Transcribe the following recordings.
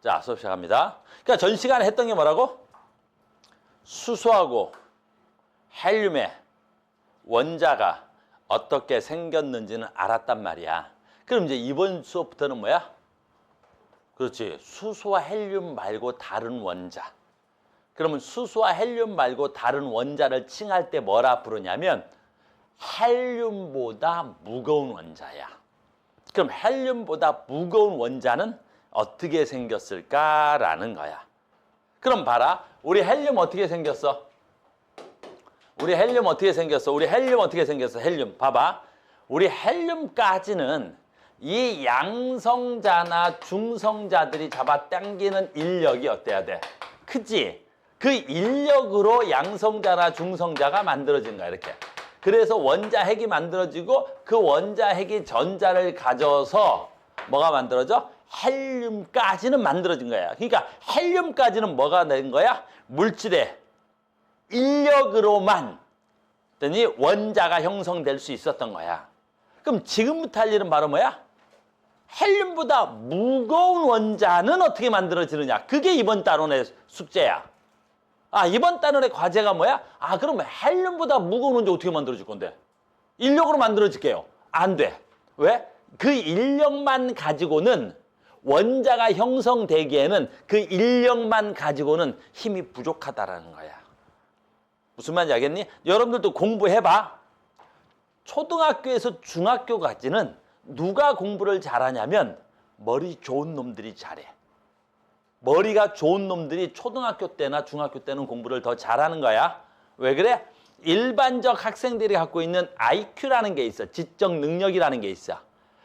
자, 수업 시작합니다. 그러니까 전 시간에 했던 게 뭐라고? 수소하고 헬륨의 원자가 어떻게 생겼는지는 알았단 말이야. 그럼 이제 이번 수업부터는 뭐야? 그렇지. 수소와 헬륨 말고 다른 원자. 그러면 수소와 헬륨 말고 다른 원자를 칭할 때 뭐라 부르냐면 헬륨보다 무거운 원자야. 그럼 헬륨보다 무거운 원자는 어떻게 생겼을까라는 거야. 그럼 봐라. 우리 헬륨 어떻게 생겼어? 우리 헬륨 어떻게 생겼어? 우리 헬륨 어떻게 생겼어? 헬륨. 봐봐. 우리 헬륨까지는 이 양성자나 중성자들이 잡아당기는 인력이 어때야 돼? 크지? 그 인력으로 양성자나 중성자가 만들어진 거야, 이렇게. 그래서 원자핵이 만들어지고 그 원자핵이 전자를 가져서 뭐가 만들어져? 헬륨까지는 만들어진 거야. 그러니까 헬륨까지는 뭐가 된 거야? 물질의 인력으로만 원자가 형성될 수 있었던 거야. 그럼 지금부터 할 일은 바로 뭐야? 헬륨보다 무거운 원자는 어떻게 만들어지느냐? 그게 이번 단원의 숙제야. 아, 이번 단원의 과제가 뭐야? 아, 그럼 헬륨보다 무거운 원자 어떻게 만들어질 건데? 인력으로 만들어질게요. 안 돼. 왜? 그 인력만 가지고는 원자가 형성되기에는 그 인력만 가지고는 힘이 부족하다라는 거야. 무슨 말인지 알겠니? 여러분들도 공부해봐. 초등학교에서 중학교까지는 누가 공부를 잘하냐면 머리 좋은 놈들이 잘해. 머리가 좋은 놈들이 초등학교 때나 중학교 때는 공부를 더 잘하는 거야. 왜 그래? 일반적 학생들이 갖고 있는 IQ라는 게 있어. 지적 능력이라는 게 있어.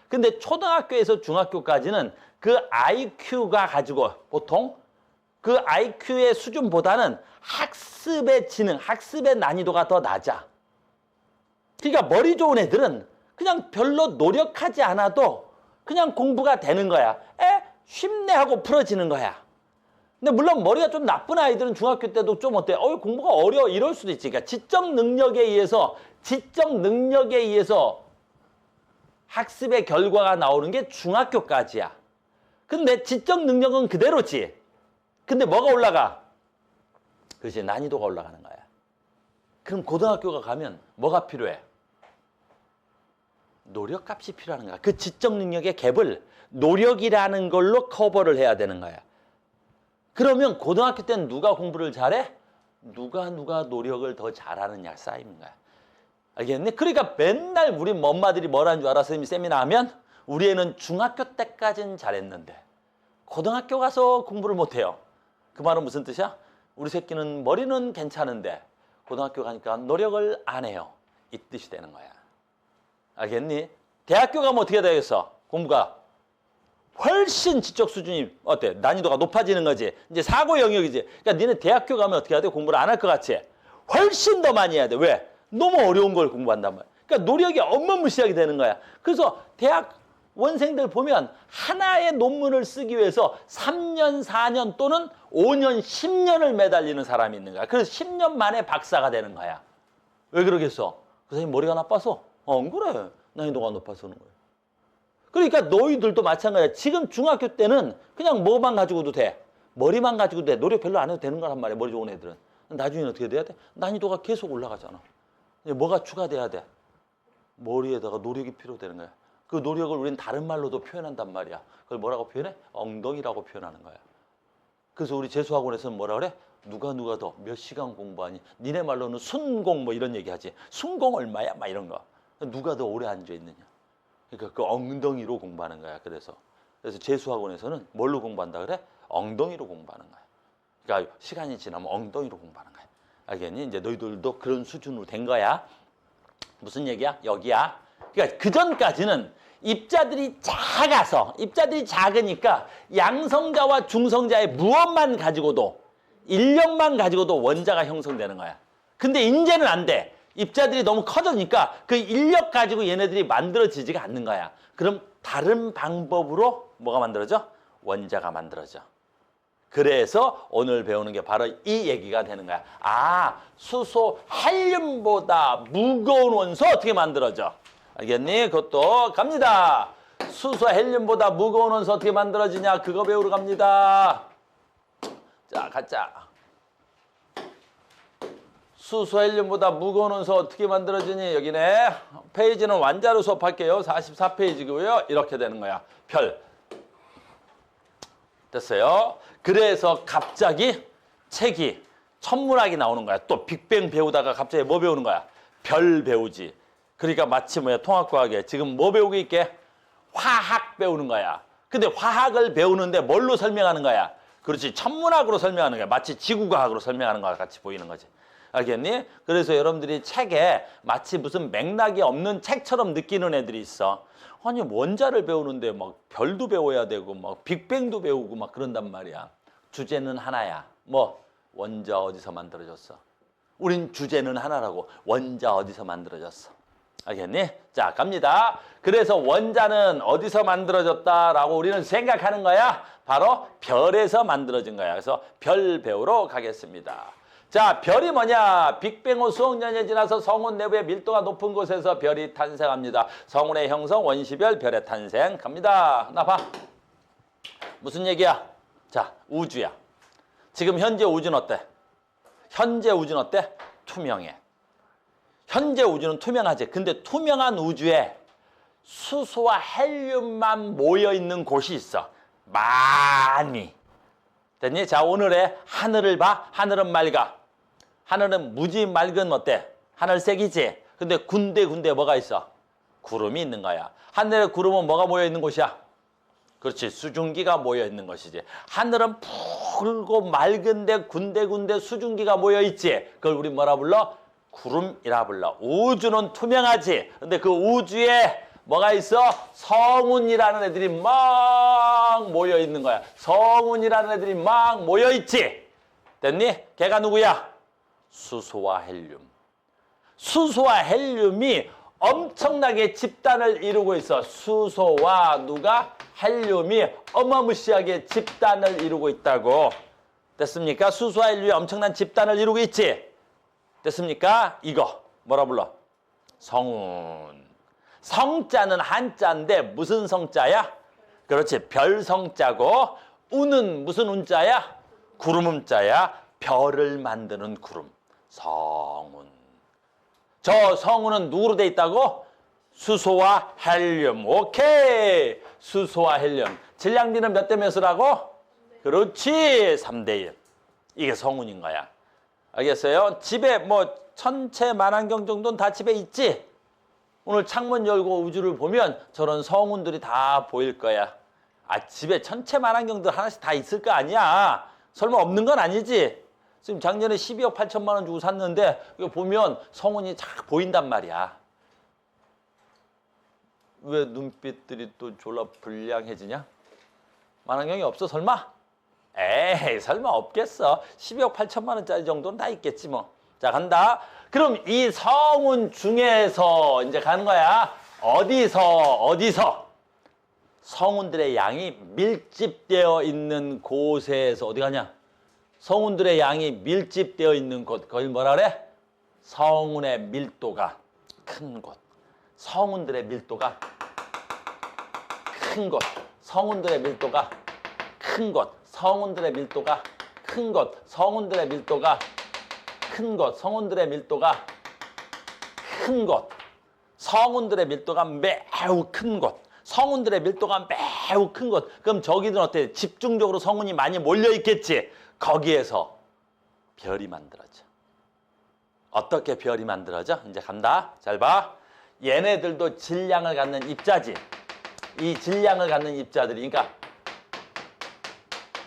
근데 초등학교에서 중학교까지는 그 IQ가 가지고 보통 그 IQ의 수준보다는 학습의 지능, 학습의 난이도가 더 낮아. 그러니까 머리 좋은 애들은 그냥 별로 노력하지 않아도 그냥 공부가 되는 거야. 쉽네 하고 풀어지는 거야. 근데 물론 머리가 좀 나쁜 아이들은 중학교 때도 좀 어때? 공부가 어려워 이럴 수도 있지. 그러니까 지적 능력에 의해서 학습의 결과가 나오는 게 중학교까지야. 근데 지적 능력은 그대로지. 근데 뭐가 올라가? 그렇지, 난이도가 올라가는 거야. 그럼 고등학교가 가면 뭐가 필요해? 노력값이 필요한 거야. 그 지적 능력의 갭을 노력이라는 걸로 커버를 해야 되는 거야. 그러면 고등학교 때는 누가 공부를 잘해? 누가 노력을 더 잘하느냐 쌓이는 거야. 알겠니? 그러니까 맨날 우리 엄마들이 뭐라는 줄 알아? 선생님이 세미나 하면 우리 애는 중학교 때까지는 잘했는데 고등학교 가서 공부를 못해요. 그 말은 무슨 뜻이야? 우리 새끼는 머리는 괜찮은데 고등학교 가니까 노력을 안 해요. 이 뜻이 되는 거야. 알겠니? 대학교 가면 어떻게 되겠어? 공부가 훨씬 지적 수준이 어때? 난이도가 높아지는 거지. 이제 사고 영역이지. 그러니까 니네 대학교 가면 어떻게 해야 돼? 공부를 안 할 것 같지? 훨씬 더 많이 해야 돼. 왜? 너무 어려운 걸 공부한단 말이야. 그러니까 노력이 어마무시하게 되는 거야. 그래서 대학 원생들 보면 하나의 논문을 쓰기 위해서 3년, 4년 또는 5년, 10년을 매달리는 사람이 있는 거야. 그래서 10년 만에 박사가 되는 거야. 왜 그러겠어? 그 선생님 머리가 나빠서? 안 그래. 난이도가 높아서 그런 거야. 그러니까 너희들도 마찬가지야. 지금 중학교 때는 그냥 뭐만 가지고도 돼. 머리만 가지고도 돼. 노력 별로 안 해도 되는 거란 말이야. 머리 좋은 애들은. 나중에는 어떻게 돼야 돼? 난이도가 계속 올라가잖아. 뭐가 추가돼야 돼? 머리에다가 노력이 필요되는 거야. 그 노력을 우리는 다른 말로도 표현한단 말이야. 그걸 뭐라고 표현해? 엉덩이라고 표현하는 거야. 그래서 우리 재수학원에서는 뭐라 그래? 누가 더 몇 시간 공부하니? 니네 말로는 순공 뭐 이런 얘기하지. 순공 얼마야? 막 이런 거. 누가 더 오래 앉아있느냐. 그러니까 그 엉덩이로 공부하는 거야. 그래서 재수학원에서는 뭘로 공부한다 그래? 엉덩이로 공부하는 거야. 그러니까 시간이 지나면 엉덩이로 공부하는 거야. 알겠니? 이제 너희들도 그런 수준으로 된 거야. 무슨 얘기야? 여기야. 그러니까 그 전까지는 입자들이 작으니까 양성자와 중성자의 무엇만 가지고도 인력만 가지고도 원자가 형성되는 거야. 근데 이제는 안 돼. 입자들이 너무 커지니까 그 인력 가지고 얘네들이 만들어지지가 않는 거야. 그럼 다른 방법으로 뭐가 만들어져? 원자가 만들어져. 그래서 오늘 배우는 게 바로 이 얘기가 되는 거야. 아, 수소 헬륨보다 무거운 원소 어떻게 만들어져? 알겠니? 그것도 갑니다. 수소 헬륨보다 무거운 원소 어떻게 만들어지냐? 그거 배우러 갑니다. 자, 가자. 수소 헬륨보다 무거운 원소 어떻게 만들어지니? 여기네. 페이지는 완자로 수업할게요. 44페이지고요. 이렇게 되는 거야. 별. 됐어요. 그래서 갑자기 책이 천문학이 나오는 거야. 또 빅뱅 배우다가 갑자기 뭐 배우는 거야? 별 배우지. 그러니까 마치 뭐야? 통합과학에 지금 뭐 배우고 있게? 화학 배우는 거야. 근데 화학을 배우는데 뭘로 설명하는 거야? 그렇지. 천문학으로 설명하는 거야. 마치 지구과학으로 설명하는 거와 같이 보이는 거지. 알겠니? 그래서 여러분들이 책에 마치 무슨 맥락이 없는 책처럼 느끼는 애들이 있어. 아니 원자를 배우는데 막 별도 배워야 되고 막 빅뱅도 배우고 막 그런단 말이야. 주제는 하나야. 뭐? 원자 어디서 만들어졌어? 우린 주제는 하나라고. 원자 어디서 만들어졌어? 알겠니? 자, 갑니다. 그래서 원자는 어디서 만들어졌다라고 우리는 생각하는 거야. 바로 별에서 만들어진 거야. 그래서 별 배우러 가겠습니다. 자, 별이 뭐냐? 빅뱅 후 수억 년이 지나서 성운 내부의 밀도가 높은 곳에서 별이 탄생합니다. 성운의 형성, 원시별, 별의 탄생. 갑니다. 나 봐. 무슨 얘기야? 자, 우주야. 지금 현재 우주는 어때? 현재 우주는 어때? 투명해. 현재 우주는 투명하지. 근데 투명한 우주에 수소와 헬륨만 모여있는 곳이 있어. 많이. 됐니? 자, 오늘의 하늘을 봐. 하늘은 맑아. 하늘은 무지 맑은 어때? 하늘색이지. 근데 군데군데 뭐가 있어? 구름이 있는 거야. 하늘에 구름은 뭐가 모여있는 곳이야? 그렇지. 수증기가 모여있는 것이지. 하늘은 푸르고 맑은데 군데군데 수증기가 모여있지. 그걸 우리 뭐라 불러? 구름이라 불러. 우주는 투명하지. 근데 그 우주에 뭐가 있어? 성운이라는 애들이 막 모여있는 거야. 성운이라는 애들이 막 모여있지. 됐니? 걔가 누구야? 수소와 헬륨. 수소와 헬륨이 엄청나게 집단을 이루고 있어. 수소와 누가? 헬륨이 어마무시하게 집단을 이루고 있다고. 됐습니까? 수소와 헬륨이 엄청난 집단을 이루고 있지. 됐습니까? 이거 뭐라 불러? 성운. 성자는 한자인데 무슨 성자야? 그렇지. 별성자고 운은 무슨 운자야? 구름음자야. 별을 만드는 구름. 성운. 저 성운은 누구로 돼 있다고? 수소와 헬륨. 오케이. 수소와 헬륨. 질량비는 몇 대 몇이라고? 그렇지. 3대 1. 이게 성운인 거야. 알겠어요? 집에 뭐 천체 만환경 정도는 다 집에 있지? 오늘 창문 열고 우주를 보면 저런 성운들이 다 보일 거야. 아, 집에 천체 만환경들 하나씩 다 있을 거 아니야. 설마 없는 건 아니지? 지금 작년에 12억 8천만 원 주고 샀는데 이거 보면 성운이 쫙 보인단 말이야. 왜 눈빛들이 또 졸라 불량해지냐? 만환경이 없어 설마? 에이 설마 없겠어. 12억 8천만 원짜리 정도는 다 있겠지 뭐. 자 간다. 그럼 이 성운 중에서 이제 가는 거야. 어디서 성운들의 양이 밀집되어 있는 곳에서 어디 가냐? 성운들의 양이 밀집되어 있는 곳. 그걸 뭐라 그래? 성운의 밀도가 큰 곳. 성운들의 밀도가 큰 곳. 성운들의 밀도가 큰 곳. 성운들의 밀도가 큰 곳. 성운들의 밀도가 큰 곳. 성운들의 밀도가 큰 곳. 성운들의 밀도가 매우 큰 곳. 성운들의 밀도가 매우 큰 곳. 그럼 저기는 어때? 집중적으로 성운이 많이 몰려 있겠지. 거기에서 별이 만들어져. 어떻게 별이 만들어져? 이제 간다. 잘 봐. 얘네들도 질량을 갖는 입자지. 이 질량을 갖는 입자들이, 그러니까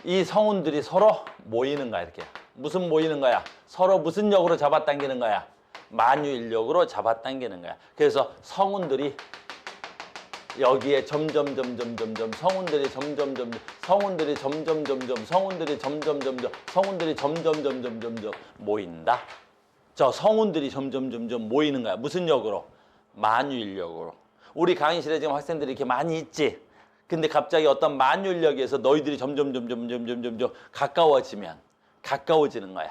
이 성운들이 서로 모이는 거야. 이렇게. 무슨 모이는 거야? 서로 무슨力으로 잡아당기는 거야? 만유인력으로 잡아당기는 거야. 그래서 성운들이 여기에 점점 성운들이 점점 모인다. 저 성운들이 점점 모이는 거야. 무슨力으로? 만유인력으로. 우리 강의실에 지금 학생들이 이렇게 많이 있지. 근데 갑자기 어떤 만유인력에서 너희들이 점점 가까워지는 거야.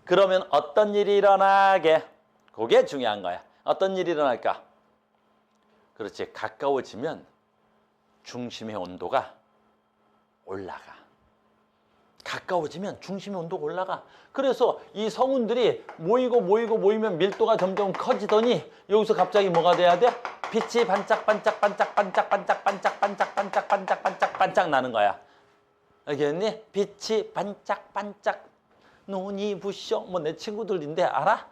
그러면 어떤 일이 일어나게? 그게 중요한 거야. 어떤 일이 일어날까? 그렇지. 가까워지면 중심의 온도가 올라가. 가까워지면 중심의 온도가 올라가. 그래서 이 성운들이 모이면 밀도가 점점 커지더니 여기서 갑자기 뭐가 돼야 돼? 빛이 반짝 나는 거야. 알겠니? 빛이 반짝 눈이 부셔. 뭐 내 친구들인데 알아?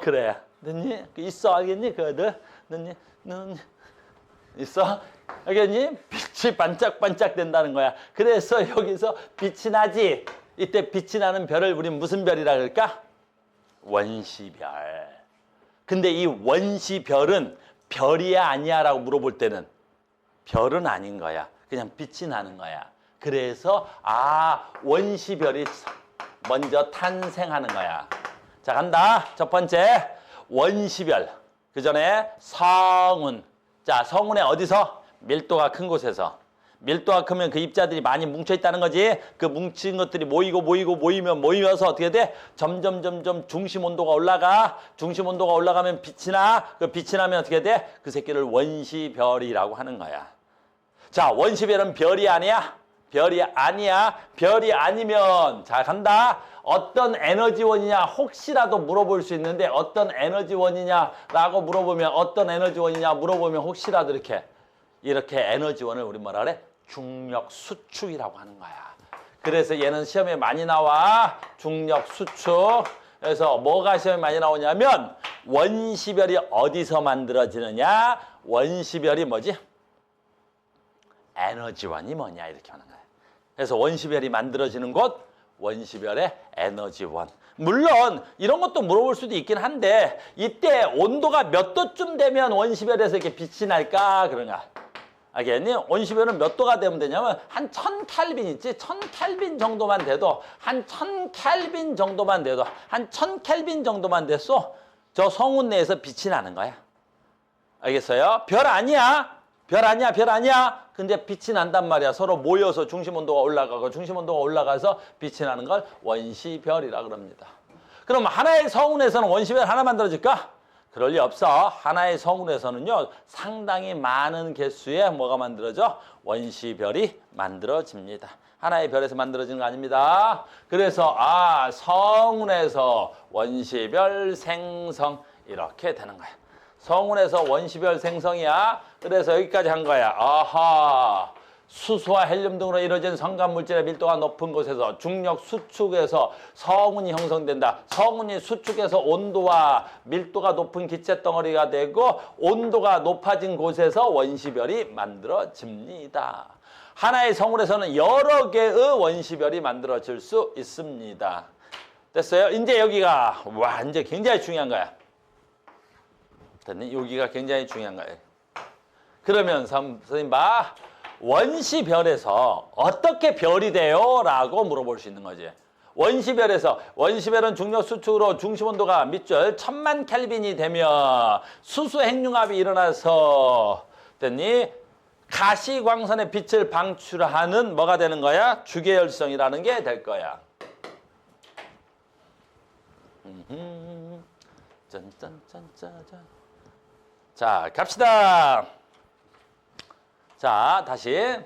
그래. 너니 있어 알겠니? 그 애들 너니 있어? 알겠니? 빛이 반짝 된다는 거야. 그래서 여기서 빛이 나지. 이때 빛이 나는 별을 우린 무슨 별이라 그럴까? 원시별. 근데 이 원시별은 별이야 아니야 라고 물어볼 때는 별은 아닌 거야. 그냥 빛이 나는 거야. 그래서 원시별이 먼저 탄생하는 거야. 자, 간다. 첫 번째 원시별. 그 전에 성운. 자, 성운에 어디서? 밀도가 큰 곳에서. 밀도가 크면 그 입자들이 많이 뭉쳐 있다는 거지. 그 뭉친 것들이 모이면서 어떻게 돼? 점점 중심 온도가 올라가. 중심 온도가 올라가면 빛이 나. 그 빛이 나면 어떻게 돼? 그 새끼를 원시별이라고 하는 거야. 자, 원시별은 별이 아니야? 별이 아니야. 별이 아니면 자, 간다. 어떤 에너지원이냐 혹시라도 물어볼 수 있는데 어떤 에너지원이냐라고 물어보면 어떤 에너지원이냐 물어보면 혹시라도 이렇게 에너지원을 우리 뭐라 그래? 중력 수축이라고 하는 거야. 그래서 얘는 시험에 많이 나와. 중력 수축. 그래서 뭐가 시험에 많이 나오냐면 원시별이 어디서 만들어지느냐? 원시별이 뭐지? 에너지원이 뭐냐 이렇게 하는 거야. 그래서 원시별이 만들어지는 곳 원시별의 에너지원. 물론 이런 것도 물어볼 수도 있긴 한데 이때 온도가 몇 도쯤 되면 원시별에서 이렇게 빛이 날까 그런가. 알겠니? 원시별은 몇 도가 되면 되냐면 한 1000켈빈 있지? 1000켈빈 정도만 돼도 한 1000켈빈 정도만 됐어. 저 성운 내에서 빛이 나는 거야. 알겠어요? 별 아니야. 근데 빛이 난단 말이야. 서로 모여서 중심 온도가 올라가고 중심 온도가 올라가서 빛이 나는 걸 원시별이라 그럽니다. 그럼 하나의 성운에서는 원시별 하나 만들어질까? 그럴 리 없어. 하나의 성운에서는요. 상당히 많은 개수의 뭐가 만들어져? 원시별이 만들어집니다. 하나의 별에서 만들어지는 거 아닙니다. 그래서 성운에서 원시별 생성 이렇게 되는 거야. 성운에서 원시별 생성이야. 그래서 여기까지 한 거야. 수소와 헬륨 등으로 이루어진 성간물질의 밀도가 높은 곳에서 중력 수축에서 성운이 형성된다. 성운이 수축해서 온도와 밀도가 높은 기체 덩어리가 되고 온도가 높아진 곳에서 원시별이 만들어집니다. 하나의 성운에서는 여러 개의 원시별이 만들어질 수 있습니다. 됐어요? 이제 여기가 이제 굉장히 중요한 거야. 됐니? 여기가 굉장히 중요한 거예요. 그러면 선생님 봐. 원시별에서 어떻게 별이 돼요? 라고 물어볼 수 있는 거지. 원시별은 중력 수축으로 중심 온도가 밑줄 1000만 켈빈이 되면 수소 핵융합이 일어나서 됐니? 가시광선의 빛을 방출하는 뭐가 되는 거야? 주계열성이라는 게 될 거야. 짠짠짠짠짠. 자, 갑시다. 자, 다시.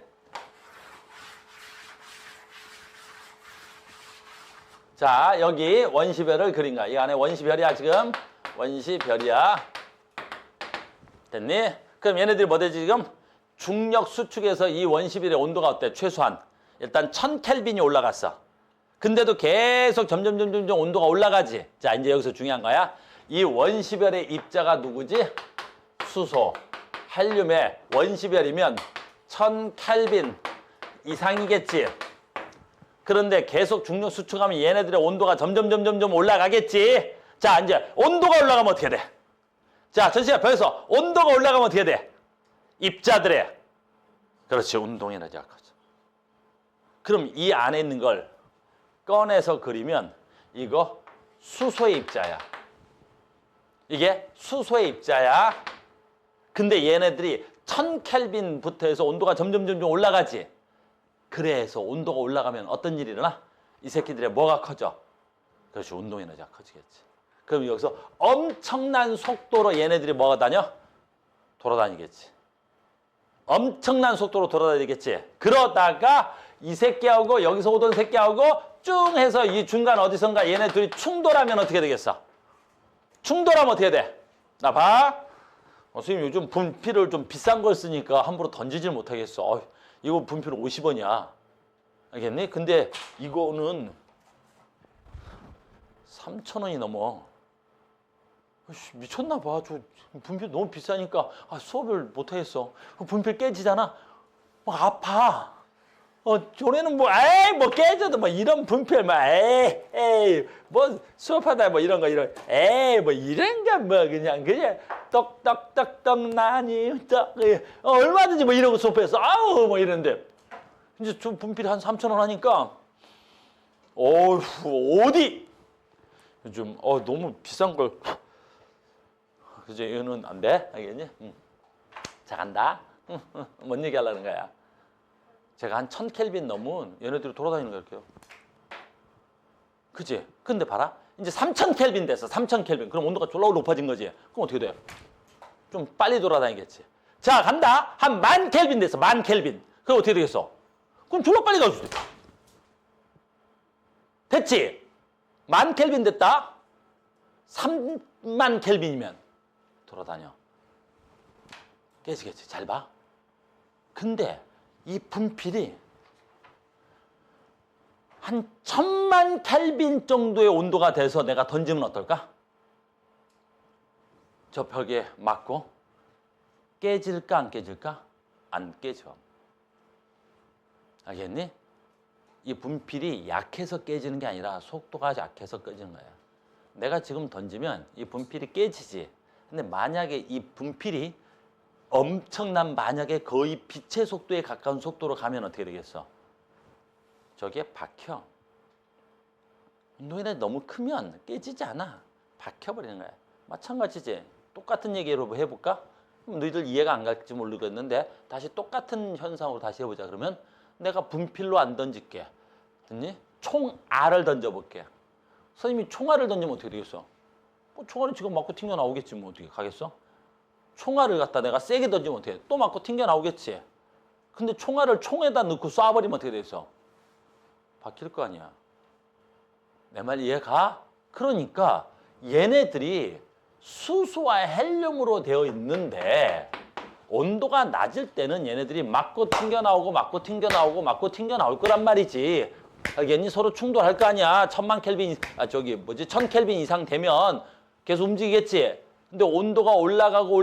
자, 여기 원시별을 그린 거야. 이 안에 원시별이야, 지금. 원시별이야. 됐니? 그럼 얘네들이 뭐 되지, 지금? 중력 수축에서 이 원시별의 온도가 어때? 최소한. 일단 1000켈빈이 올라갔어. 근데도 계속 점점 온도가 올라가지. 자, 이제 여기서 중요한 거야. 이 원시별의 입자가 누구지? 수소. 헬륨의 원시별이면 1000켈빈 이상이겠지. 그런데 계속 중력 수축하면 얘네들의 온도가 점점 올라가겠지. 자, 이제 온도가 올라가면 어떻게 돼? 자, 전시야 별에서 온도가 올라가면 어떻게 돼? 입자들의 그렇지, 운동 에너지가 커져. 그럼 이 안에 있는 걸 꺼내서 그리면 이거 수소의 입자야. 이게 수소의 입자야. 근데 얘네들이 1000켈빈부터 해서 온도가 점점 올라가지. 그래서 온도가 올라가면 어떤 일이 일어나? 이 새끼들의 뭐가 커져? 그렇지, 운동 에너지가 커지겠지. 그럼 여기서 엄청난 속도로 얘네들이 뭐가 다녀? 돌아다니겠지. 엄청난 속도로 돌아다니겠지. 그러다가 이 새끼하고 여기서 오던 새끼하고 쭉 해서 이 중간 어디선가 얘네 둘이 충돌하면 어떻게 되겠어? 충돌하면 어떻게 돼? 나 봐. 선생님 요즘 분필을 좀 비싼 걸 쓰니까 함부로 던지질 못하겠어. 이거 분필 50원이야. 알겠니? 근데 이거는 3,000원이 넘어. 미쳤나 봐. 저 분필 너무 비싸니까 수업을 못하겠어. 분필 깨지잖아. 막 아파. 저래는 뭐 깨져도 뭐 이런 분필 뭐 수업하다 뭐 이런 거 이런 뭐 이런 거 뭐 그냥 떡떡떡떡 나니 떡 얼마든지 뭐 이러고 수업해서 아우 뭐 이런데 이제 좀 분필 한 3,000원 하니까 어디 요즘 너무 비싼 걸 그죠? 이거는 안 돼? 알겠니? 자 간다. 뭔 얘기 하려는 거야? 제가 한 1000켈빈 넘은 얘네들이 돌아다니는 거야, 이렇게요. 그치? 근데 봐라. 이제 3000켈빈 됐어. 3000켈빈. 그럼 온도가 졸라 높아진 거지. 그럼 어떻게 돼? 좀 빨리 돌아다니겠지. 자, 간다. 한 10,000켈빈 됐어. 10,000켈빈. 그럼 어떻게 되겠어? 그럼 졸라 빨리 갈 수도 있다. 됐지? 10,000켈빈 됐다. 3만 켈빈이면 돌아다녀. 깨지겠지. 잘 봐. 근데 이 분필이 한 1000만 켈빈 정도의 온도가 돼서 내가 던지면 어떨까? 저 벽에 맞고 깨질까 안 깨질까? 안 깨져. 알겠니? 이 분필이 약해서 깨지는 게 아니라 속도가 약해서 깨지는 거야. 내가 지금 던지면 이 분필이 깨지지. 근데 만약에 이 분필이 엄청난 만약에 거의 빛의 속도에 가까운 속도로 가면 어떻게 되겠어? 저기에 박혀. 운동이나 너무 크면 깨지지 않아. 박혀버리는 거야. 마찬가지지. 똑같은 얘기로 해볼까? 그럼 너희들 이해가 안 갈지 모르겠는데 다시 똑같은 현상으로 다시 해보자. 그러면 내가 분필로 안 던질게. 됐니? 총알을 던져볼게. 선생님이 총알을 던지면 어떻게 되겠어? 뭐 총알이 지금 맞고 튕겨 나오겠지. 뭐 어떻게 가겠어? 총알을 갖다 내가 세게 던지면 어떻게 해? 또 맞고 튕겨 나오겠지. 근데 총알을 총에다 넣고 쏴버리면 어떻게 되겠어? 박힐 거 아니야. 내 말 이해가? 그러니까 얘네들이 수소와 헬륨으로 되어 있는데 온도가 낮을 때는 얘네들이 맞고 튕겨 나오고 맞고 튕겨 나오고 맞고 튕겨 나올 거란 말이지. 알겠니? 서로 충돌할 거 아니야. 1000켈빈 이상 되면 계속 움직이겠지. 근데 온도가 올라가고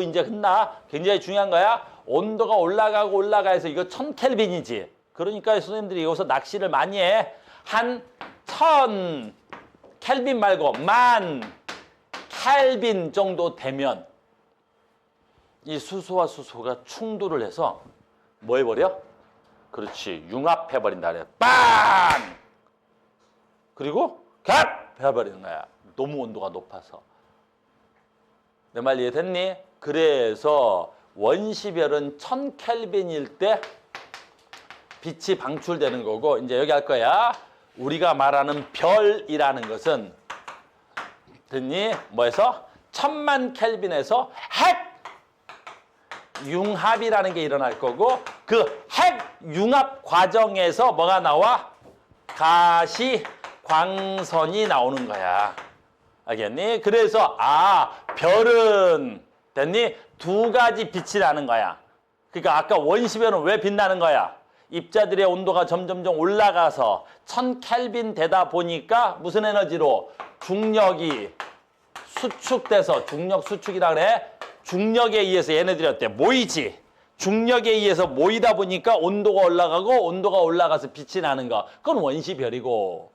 이제 끝나. 굉장히 중요한 거야. 온도가 올라가서 이거 1000켈빈이지. 그러니까 선생님들이 여기서 낚시를 많이 해. 한 1000켈빈 말고 10,000켈빈 정도 되면 이 수소와 수소가 충돌을 해서 뭐 해버려? 그렇지. 융합해버린다 그래. 빵! 그리고 갓! 해버리는 거야. 너무 온도가 높아서. 내 말 이해됐니? 그래서 원시별은 1000켈빈일 때 빛이 방출되는 거고 이제 여기 할 거야. 우리가 말하는 별이라는 것은 됐니? 뭐해서? 1000만 켈빈에서 핵 융합이라는 게 일어날 거고 그 핵 융합 과정에서 뭐가 나와? 가시 광선이 나오는 거야. 알겠니? 그래서 별은 됐니? 두 가지 빛이 나는 거야. 그러니까 아까 원시별은 왜 빛나는 거야? 입자들의 온도가 점점점 올라가서 1000켈빈 되다 보니까 무슨 에너지로? 중력이 수축돼서 중력 수축이라 그래? 중력에 의해서 얘네들이 어때? 모이지. 중력에 의해서 모이다 보니까 온도가 올라가서 빛이 나는 거. 그건 원시별이고.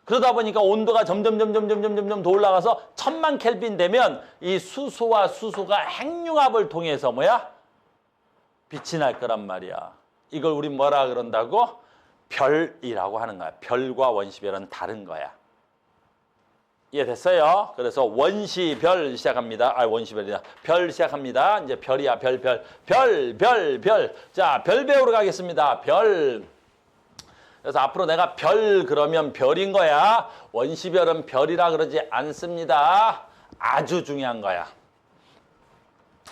그러다 보니까 온도가 점점 더 올라가서 1000만 켈빈 되면 이 수소와 수소가 핵융합을 통해서 뭐야? 빛이 날 거란 말이야. 이걸 우리 뭐라 그런다고? 별이라고 하는 거야. 별과 원시별은 다른 거야. 이해됐어요? 그래서 원시별 시작합니다. 원시별이다. 별 시작합니다. 이제 별이야. 별. 자, 별 배우러 가겠습니다. 별. 그래서 앞으로 내가 별 그러면 별인 거야. 원시별은 별이라 그러지 않습니다. 아주 중요한 거야.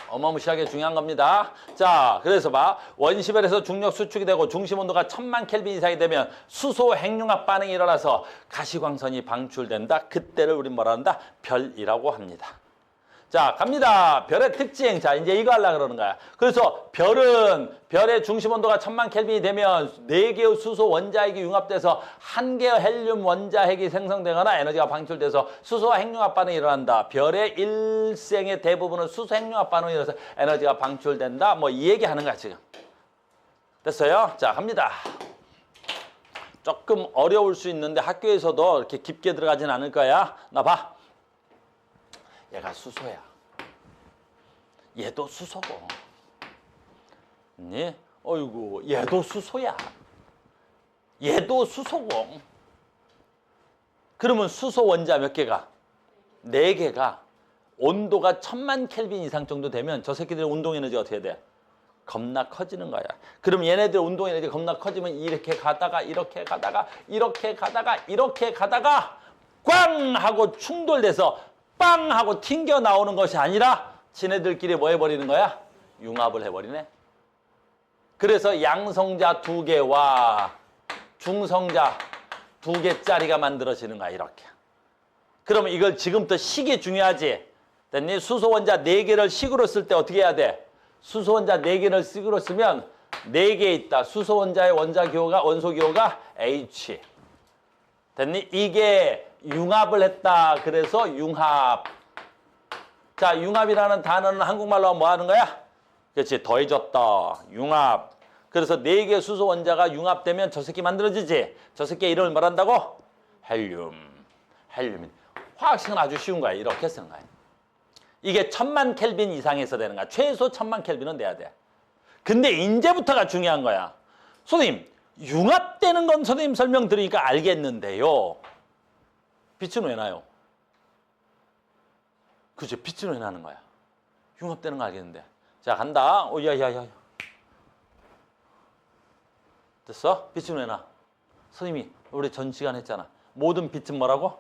어마무시하게 중요한 겁니다. 자, 그래서 봐. 원시별에서 중력 수축이 되고 중심 온도가 1000만 켈빈 이상이 되면 수소 핵융합 반응이 일어나서 가시광선이 방출된다. 그때를 우리 뭐라 한다? 별이라고 합니다. 자, 갑니다. 별의 특징. 자, 이제 이거 하려고 그러는 거야. 그래서 별의 중심 온도가 1000만 켈빈이 되면 4개의 수소 원자핵이 융합돼서 1개의 헬륨 원자핵이 생성되거나 에너지가 방출돼서 수소 핵융합 반응이 일어난다. 별의 일생의 대부분은 수소 핵융합 반응이 일어나서 에너지가 방출된다. 뭐 이 얘기 하는 거야, 지금. 됐어요? 자, 갑니다. 조금 어려울 수 있는데 학교에서도 이렇게 깊게 들어가진 않을 거야. 나 봐. 얘가 수소야. 얘도 수소고. 네? 어이구, 얘도 수소야. 얘도 수소고. 그러면 수소 원자 몇 개가? 4개가 온도가 1000만 켈빈 이상 정도 되면 저 새끼들의 운동 에너지가 어떻게 돼? 겁나 커지는 거야. 그럼 얘네들 운동 에너지 겁나 커지면 이렇게 가다가 이렇게 가다가 이렇게 가다가 이렇게 가다가 꽝 하고 충돌돼서 빵 하고 튕겨 나오는 것이 아니라 지네들끼리 뭐 해버리는 거야? 융합을 해버리네. 그래서 양성자 2개와 중성자 2개짜리가 만들어지는 거야, 이렇게. 그러면 이걸 지금부터 식이 중요하지. 됐니? 수소 원자 4개를 식으로 쓸 때 어떻게 해야 돼? 수소 원자 4개를 식으로 쓰면 4개 있다. 수소 원자의 원소 기호가 H. 됐니? 이게 융합을 했다. 그래서 융합. 자, 융합이라는 단어는 한국말로 뭐 하는 거야? 그렇지. 더해졌다. 융합. 그래서 4개 수소 원자가 융합되면 저 새끼 만들어지지. 저 새끼의 이름을 말한다고? 헬륨. 헬륨. 화학식은 아주 쉬운 거야. 이렇게 쓰는 거야. 이게 1000만 켈빈 이상에서 되는 거야. 최소 1000만 켈빈은 돼야 돼. 근데 이제부터가 중요한 거야. 선생님, 융합되는 건 선생님 설명 들으니까 알겠는데요. 빛은 왜 나요? 그죠? 빛은 왜 나는 거야? 융합되는 거 알겠는데. 자, 간다. 야야야. 됐어? 빛은 왜 나? 선생님이 우리 전 시간 했잖아. 모든 빛은 뭐라고?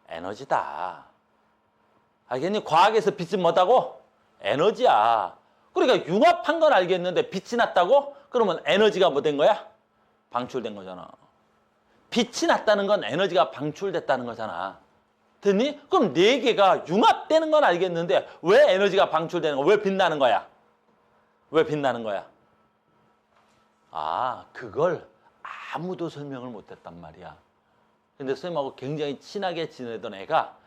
에너지다. 알겠니? 과학에서 빛은 뭐다고? 에너지야. 그러니까 융합한 건 알겠는데 빛이 났다고? 그러면 에너지가 뭐 된 거야? 방출된 거잖아. 빛이 났다는 건 에너지가 방출됐다는 거잖아. 됐니? 그럼 4개가 융합되는 건 알겠는데 왜 에너지가 방출되는 거야? 왜 빛나는 거야? 왜 빛나는 거야? 아, 그걸 아무도 설명을 못했단 말이야. 근데 선생님하고 굉장히 친하게 지내던 애가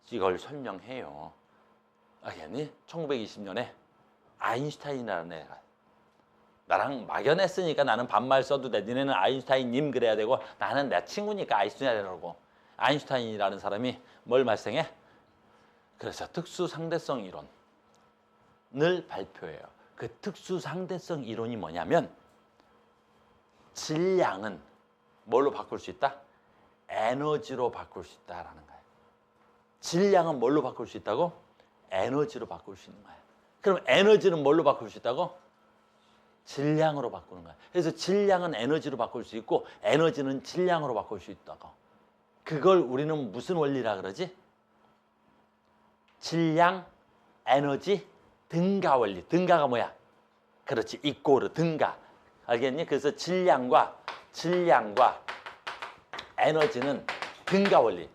이걸 설명해요. 알겠니? 1920년에 아인슈타인이라는 애가 나랑 막연했으니까 나는 반말 써도 돼. 니네는 아인슈타인님 그래야 되고 나는 내 친구니까 아인슈타인이라고. 아인슈타인이라는 사람이 뭘 발생해? 그래서 특수상대성 이론을 발표해요. 그 특수상대성 이론이 뭐냐면 질량은 뭘로 바꿀 수 있다? 에너지로 바꿀 수 있다라는 거예요. 질량은 뭘로 바꿀 수 있다고? 에너지로 바꿀 수 있는 거예요. 그럼 에너지는 뭘로 바꿀 수 있다고? 질량으로 바꾸는 거야. 그래서 질량은 에너지로 바꿀 수 있고 에너지는 질량으로 바꿀 수 있다고. 그걸 우리는 무슨 원리라 그러지? 질량, 에너지, 등가 원리. 등가가 뭐야? 그렇지. 이꼬르, 등가. 알겠니? 그래서 질량과 에너지는 등가 원리.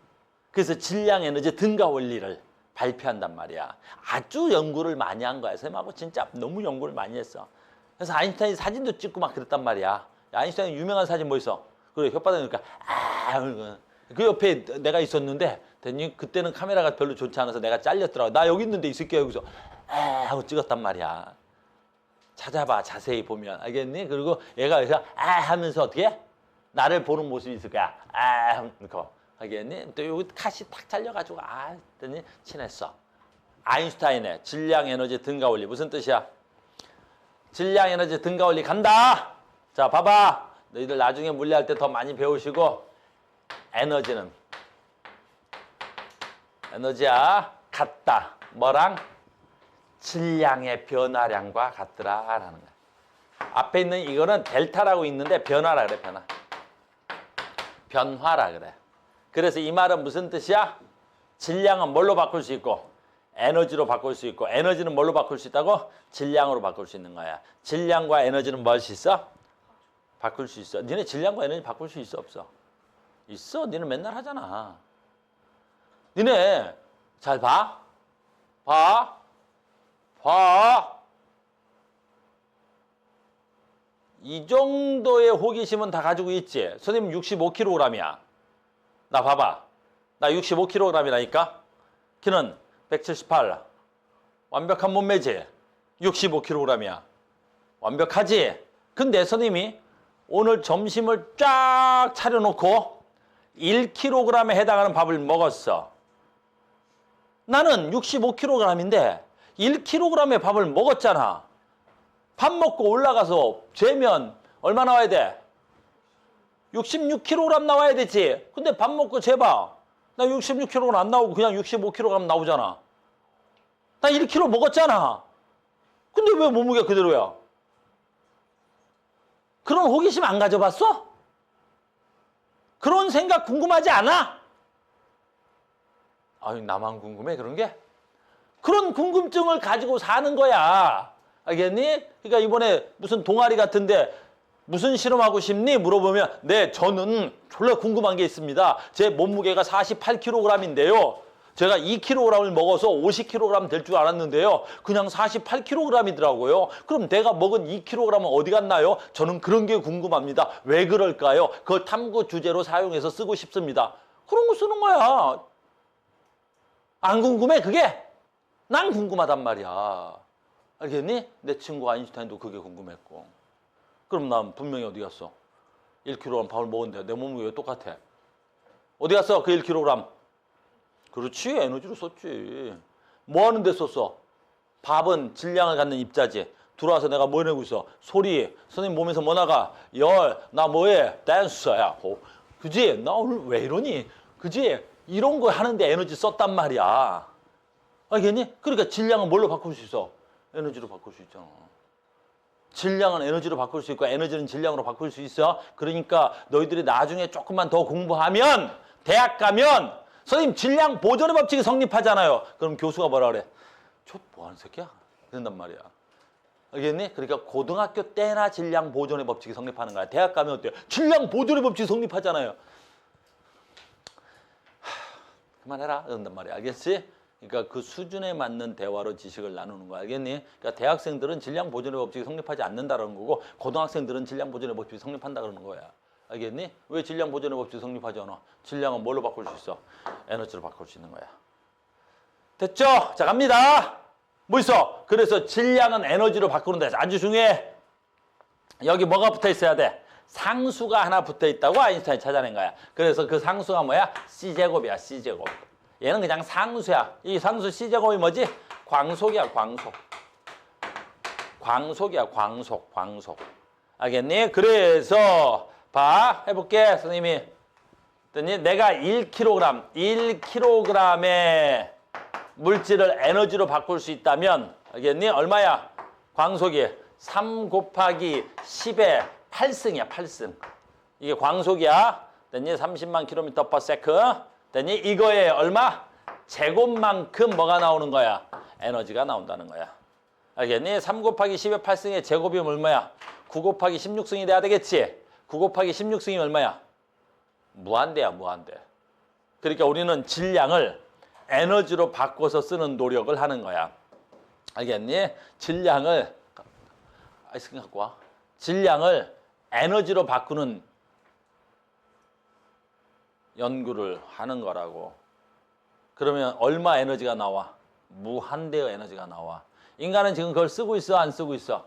그래서 질량, 에너지, 등가 원리를 발표한단 말이야. 아주 연구를 많이 한 거야. 선생님하고 진짜 너무 연구를 많이 했어. 그래서 아인슈타인 사진도 찍고 막 그랬단 말이야. 아인슈타인 유명한 사진 뭐 있어? 그래, 혓바닥 그러니까 그 옆에 내가 있었는데 그때는 카메라가 별로 좋지 않아서 내가 잘렸더라고. 나 여기 있는데 이 새끼가 여기서 하고 찍었단 말이야. 찾아봐. 자세히 보면. 알겠니? 그리고 얘가 여기서 하면서 어떻게 해? 나를 보는 모습이 있을 거야. 그거. 알겠니? 또 여기 카시 탁 잘려가지고 했더니 친했어. 아인슈타인의 질량, 에너지, 등가 원리. 무슨 뜻이야? 질량, 에너지, 등가 원리 간다. 자, 봐봐. 너희들 나중에 물리할 때 더 많이 배우시고 에너지야 같다. 뭐랑? 질량의 변화량과 같더라라는 거야. 앞에 있는 이거는 델타라고 있는데 변화라 그래. 변화라 그래. 그래서 이 말은 무슨 뜻이야? 질량은 뭘로 바꿀 수 있고 에너지로 바꿀 수 있고 에너지는 뭘로 바꿀 수 있다고? 질량으로 바꿀 수 있는 거야. 질량과 에너지는 뭐 할 수 있어? 바꿀 수 있어. 니네 질량과 에너지 바꿀 수 있어 없어? 있어. 니네 맨날 하잖아. 니네 잘 봐. 봐. 이 정도의 호기심은 다 가지고 있지. 선생님 65kg이야. 나 봐봐. 나 65kg이라니까. 키는 178. 완벽한 몸매지. 65kg이야. 완벽하지? 근데 선생님이 오늘 점심을 쫙 차려놓고 1kg에 해당하는 밥을 먹었어. 나는 65kg인데 1kg의 밥을 먹었잖아. 밥 먹고 올라가서 재면 얼마 나와야 돼? 66kg 나와야 되지. 근데 밥 먹고 재봐. 나 66kg 안 나오고 그냥 65kg 나오잖아. 나 1kg 먹었잖아. 근데 왜 몸무게가 그대로야? 그런 호기심 안 가져봤어? 그런 생각 궁금하지 않아? 아유, 나만 궁금해 그런 게? 그런 궁금증을 가지고 사는 거야. 알겠니? 그러니까 이번에 무슨 동아리 같은데 무슨 실험하고 싶니? 물어보면 네, 저는 졸라 궁금한 게 있습니다. 제 몸무게가 48kg인데요. 제가 2kg을 먹어서 50kg 될 줄 알았는데요. 그냥 48kg이더라고요. 그럼 내가 먹은 2kg은 어디 갔나요? 저는 그런 게 궁금합니다. 왜 그럴까요? 그걸 탐구 주제로 사용해서 쓰고 싶습니다. 그런 거 쓰는 거야. 안 궁금해 그게? 난 궁금하단 말이야. 알겠니? 내 친구 아인슈타인도 그게 궁금했고. 그럼 난 분명히 어디 갔어? 1kg 밥을 먹었는데 내 몸무게가 똑같아. 어디 갔어 그 1kg? 그렇지, 에너지로 썼지. 뭐 하는 데 썼어? 밥은 질량을 갖는 입자지. 들어와서 내가 뭐 내고 있어? 소리. 선생님 몸에서 뭐 나가? 열. 나 뭐해? 댄서야. 그지? 나 오늘 왜 이러니? 그지? 이런 거 하는데 에너지 썼단 말이야. 알겠니? 그러니까 질량은 뭘로 바꿀 수 있어? 에너지로 바꿀 수 있잖아. 질량은 에너지로 바꿀 수 있고 에너지는 질량으로 바꿀 수 있어. 그러니까 너희들이 나중에 조금만 더 공부하면 대학 가면 선생님 질량 보존의 법칙이 성립하잖아요. 그럼 교수가 뭐라 그래? 저 뭐하는 새끼야? 이런단 말이야. 알겠니? 그러니까 고등학교 때나 질량 보존의 법칙이 성립하는 거야. 대학 가면 어때요? 질량 보존의 법칙이 성립하잖아요. 그만해라 이런단 말이야. 알겠지? 그러니까 그 수준에 맞는 대화로 지식을 나누는 거 알겠니? 그러니까 대학생들은 질량 보존의 법칙이 성립하지 않는다는 거고 고등학생들은 질량 보존의 법칙이 성립한다 그러는 거야. 알겠니? 왜 질량 보존의 법칙이 성립하지 않아? 질량은 뭘로 바꿀 수 있어? 에너지로 바꿀 수 있는 거야. 됐죠? 자 갑니다. 뭐 있어? 그래서 질량은 에너지로 바꾸는 데 아주 중요해. 여기 뭐가 붙어 있어야 돼? 상수가 하나 붙어 있다고 아인슈타인이 찾아낸 거야. 그래서 그 상수가 뭐야? C제곱이야. C제곱. 얘는 그냥 상수야. 이 상수 C제곱이 뭐지? 광속이야. 광속. 광속이야. 광속. 알겠니? 그래서 봐. 해볼게. 선생님이. 했더니 내가 1kg의 물질을 에너지로 바꿀 수 있다면 알겠니? 얼마야? 광속이 3 곱하기 10의 8승이야. 8승. 이게 광속이야. 됐니? 30만 km/s. 됐니? 이거에 얼마? 제곱만큼 뭐가 나오는 거야? 에너지가 나온다는 거야. 알겠니? 3 곱하기 10의 8승의 제곱이 얼마야? 9 곱하기 16승이 돼야 되겠지? 9 곱하기 16승이 얼마야? 무한대야. 무한대. 그러니까 우리는 질량을 에너지로 바꿔서 쓰는 노력을 하는 거야. 알겠니? 질량을 아이스크림 갖고 와. 질량을 에너지로 바꾸는 연구를 하는 거라고. 그러면 얼마 에너지가 나와? 무한대의 에너지가 나와. 인간은 지금 그걸 쓰고 있어? 안 쓰고 있어?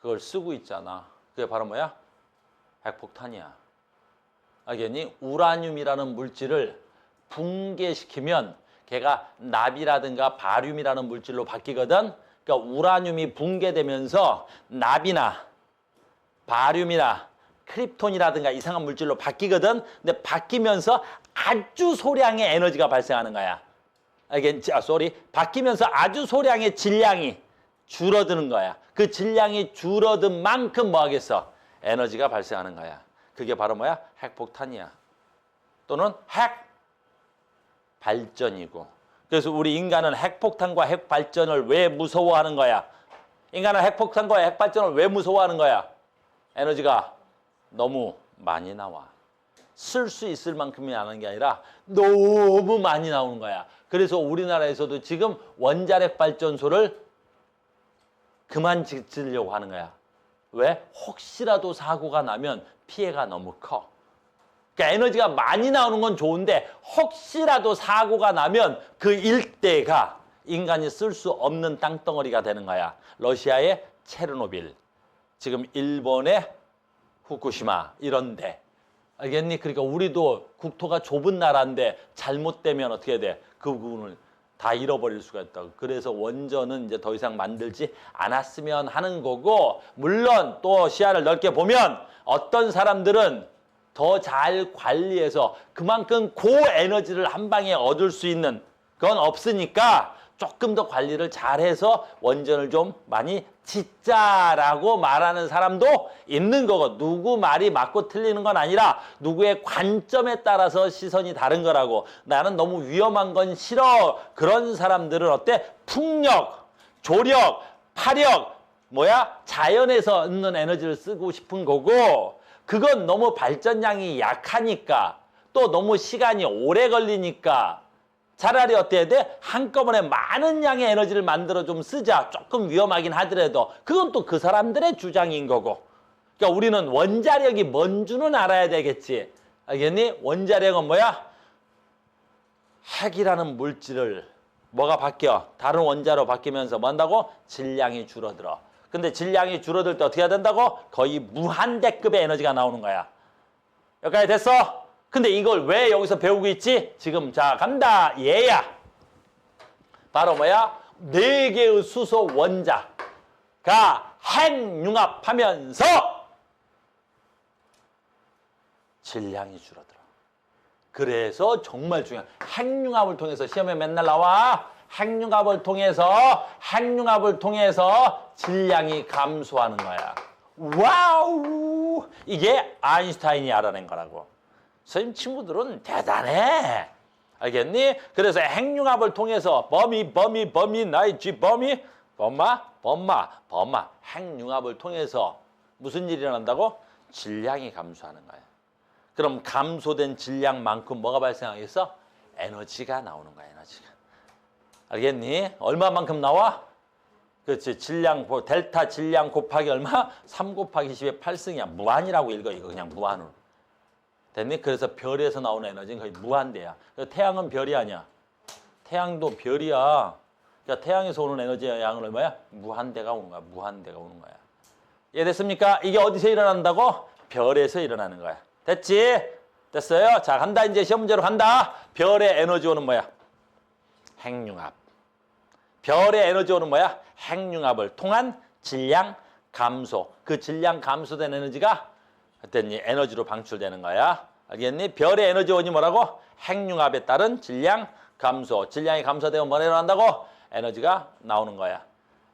그걸 쓰고 있잖아. 그게 바로 뭐야? 핵폭탄이야. 알겠니? 우라늄이라는 물질을 붕괴시키면 걔가 납이라든가 바륨이라는 물질로 바뀌거든. 그러니까 우라늄이 붕괴되면서 납이나 바륨이나 크립톤이라든가 이상한 물질로 바뀌거든. 근데 바뀌면서 아주 소량의 에너지가 발생하는 거야. 알겠지? 바뀌면서 아주 소량의 질량이 줄어드는 거야. 그 질량이 줄어든 만큼 뭐 하겠어? 에너지가 발생하는 거야. 그게 바로 뭐야? 핵폭탄이야. 또는 핵 발전이고. 그래서 우리 인간은 핵폭탄과 핵발전을 왜 무서워하는 거야? 인간은 핵폭탄과 핵발전을 왜 무서워하는 거야? 에너지가 너무 많이 나와. 쓸 수 있을 만큼이 나는 게 아니라 너무 많이 나오는 거야. 그래서 우리나라에서도 지금 원자력 발전소를 그만 짓으려고 하는 거야. 왜? 혹시라도 사고가 나면 피해가 너무 커. 그러니까 에너지가 많이 나오는 건 좋은데 혹시라도 사고가 나면 그 일대가 인간이 쓸 수 없는 땅덩어리가 되는 거야. 러시아의 체르노빌, 지금 일본의 후쿠시마 이런데. 알겠니? 그러니까 우리도 국토가 좁은 나라인데 잘못되면 어떻게 돼? 그 부분을 다 잃어버릴 수가 있다고. 그래서 원전은 이제 더 이상 만들지 않았으면 하는 거고, 물론 또 시야를 넓게 보면 어떤 사람들은 더 잘 관리해서 그만큼 고에너지를 한 방에 얻을 수 있는 건 없으니까 조금 더 관리를 잘해서 원전을 좀 많이 짓자라고 말하는 사람도 있는 거고, 누구 말이 맞고 틀리는 건 아니라 누구의 관점에 따라서 시선이 다른 거라고. 나는 너무 위험한 건 싫어. 그런 사람들은 어때? 풍력, 조력, 파력, 자연에서 얻는 에너지를 쓰고 싶은 거고, 그건 너무 발전량이 약하니까, 또 너무 시간이 오래 걸리니까 차라리 어때야 돼? 한꺼번에 많은 양의 에너지를 만들어 좀 쓰자. 조금 위험하긴 하더라도 그건 또 그 사람들의 주장인 거고. 그러니까 우리는 원자력이 뭔 줄은 알아야 되겠지. 알겠니? 원자력은 뭐야? 핵이라는 물질을 뭐가 바뀌어? 다른 원자로 바뀌면서 뭐 한다고? 질량이 줄어들어. 근데 질량이 줄어들 때 어떻게 해야 된다고? 거의 무한대급의 에너지가 나오는 거야. 여기까지 됐어? 근데 이걸 왜 여기서 배우고 있지? 지금 자 간다. 얘야. 바로 뭐야? 4개의 수소 원자가 핵융합하면서 질량이 줄어들어. 그래서 정말 중요한 핵융합을 통해서 시험에 맨날 나와. 핵융합을 통해서 질량이 감소하는 거야. 와우! 이게 아인슈타인이 알아낸 거라고. 선생님 친구들은 대단해. 알겠니? 그래서 핵융합을 통해서 범위 나의 쥐 범위 범마 핵융합을 통해서 무슨 일이 일어난다고? 질량이 감소하는 거야. 그럼 감소된 질량만큼 뭐가 발생하겠어? 에너지가 나오는 거야. 에너지가. 알겠니? 얼마만큼 나와? 그렇지. 질량, 델타 질량 곱하기 얼마? 3 곱하기 10의 8승이야. 무한이라고 읽어. 이거 그냥 무한으로. 됐니? 그래서 별에서 나오는 에너지는 거의 무한대야. 태양은 별이 아니야. 태양도 별이야. 그러니까 태양에서 오는 에너지의 양은 얼마야? 무한대가 오는 거야. 무한대가 오는 거야. 이해됐습니까? 이게 어디서 일어난다고? 별에서 일어나는 거야. 됐지? 됐어요? 자, 간다. 이제 시험 문제로 간다. 별의 에너지원은 뭐야? 핵융합. 별의 에너지원은 뭐야? 핵융합을 통한 질량 감소. 그 질량 감소된 에너지가 어땠니? 에너지로 방출되는 거야. 알겠니? 별의 에너지원이 뭐라고? 핵융합에 따른 질량 감소. 질량이 감소되면 뭐가 일어난다고? 에너지가 나오는 거야.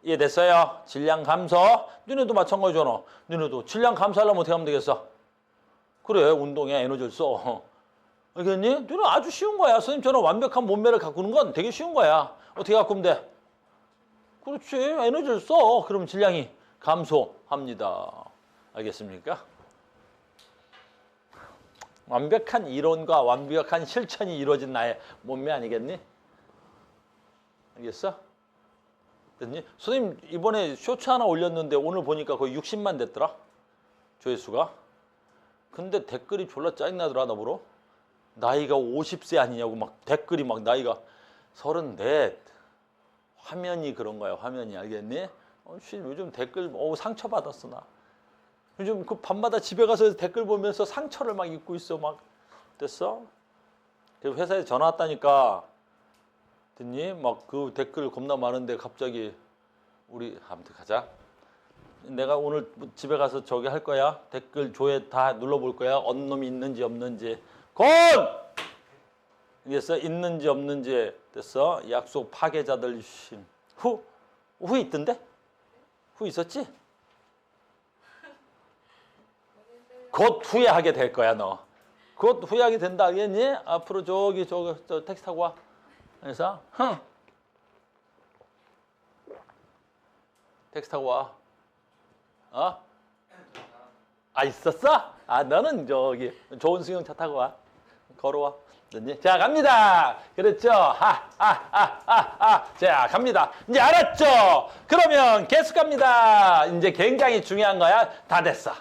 이해됐어요? 질량 감소. 너네도 마찬가지잖아. 너네도 질량 감소하려면 어떻게 하면 되겠어? 그래, 운동에 에너지를 써. 알겠니? 너는 아주 쉬운 거야. 선생님처럼 완벽한 몸매를 가꾸는 건 되게 쉬운 거야. 어떻게 가꾸면 돼? 그렇지. 에너지를 써. 그러면 질량이 감소합니다. 알겠습니까? 완벽한 이론과 완벽한 실천이 이루어진 나의 몸매 아니겠니? 알겠어? 됐니? 선생님 이번에 쇼츠 하나 올렸는데 오늘 보니까 거의 60만 됐더라. 조회수가. 근데 댓글이 졸라 짜증나더라. 나보러. 나이가 50세 아니냐고 막 댓글이 막 나이가 34. 화면이 그런 거야. 화면이. 알겠니? 요즘 댓글 상처받았어 나. 요즘 그 밤마다 집에 가서 댓글 보면서 상처를 막 입고 있어. 막 됐어? 그래서 회사에 전화 왔다니까. 됐니? 막 그 댓글 겁나 많은데 갑자기 우리 아무튼 가자. 내가 오늘 집에 가서 저기 할 거야. 댓글 조회 다 눌러볼 거야. 어느 놈이 있는지 없는지. 곤! 됐어? 있는지 없는지. 됐어? 약속 파괴자들. 후 있던데? 후 있었지? 곧 후회하게 될 거야 너. 곧 후회하게 된다. 알겠니? 앞으로 저 택시 타고 와. 그래서 택시 타고 와. 있었어? 너는 저기 좋은 수영차 타고 와. 걸어와. 자, 갑니다. 그렇죠? 자, 갑니다. 이제 알았죠? 그러면 계속 갑니다. 이제 굉장히 중요한 거야. 다 됐어.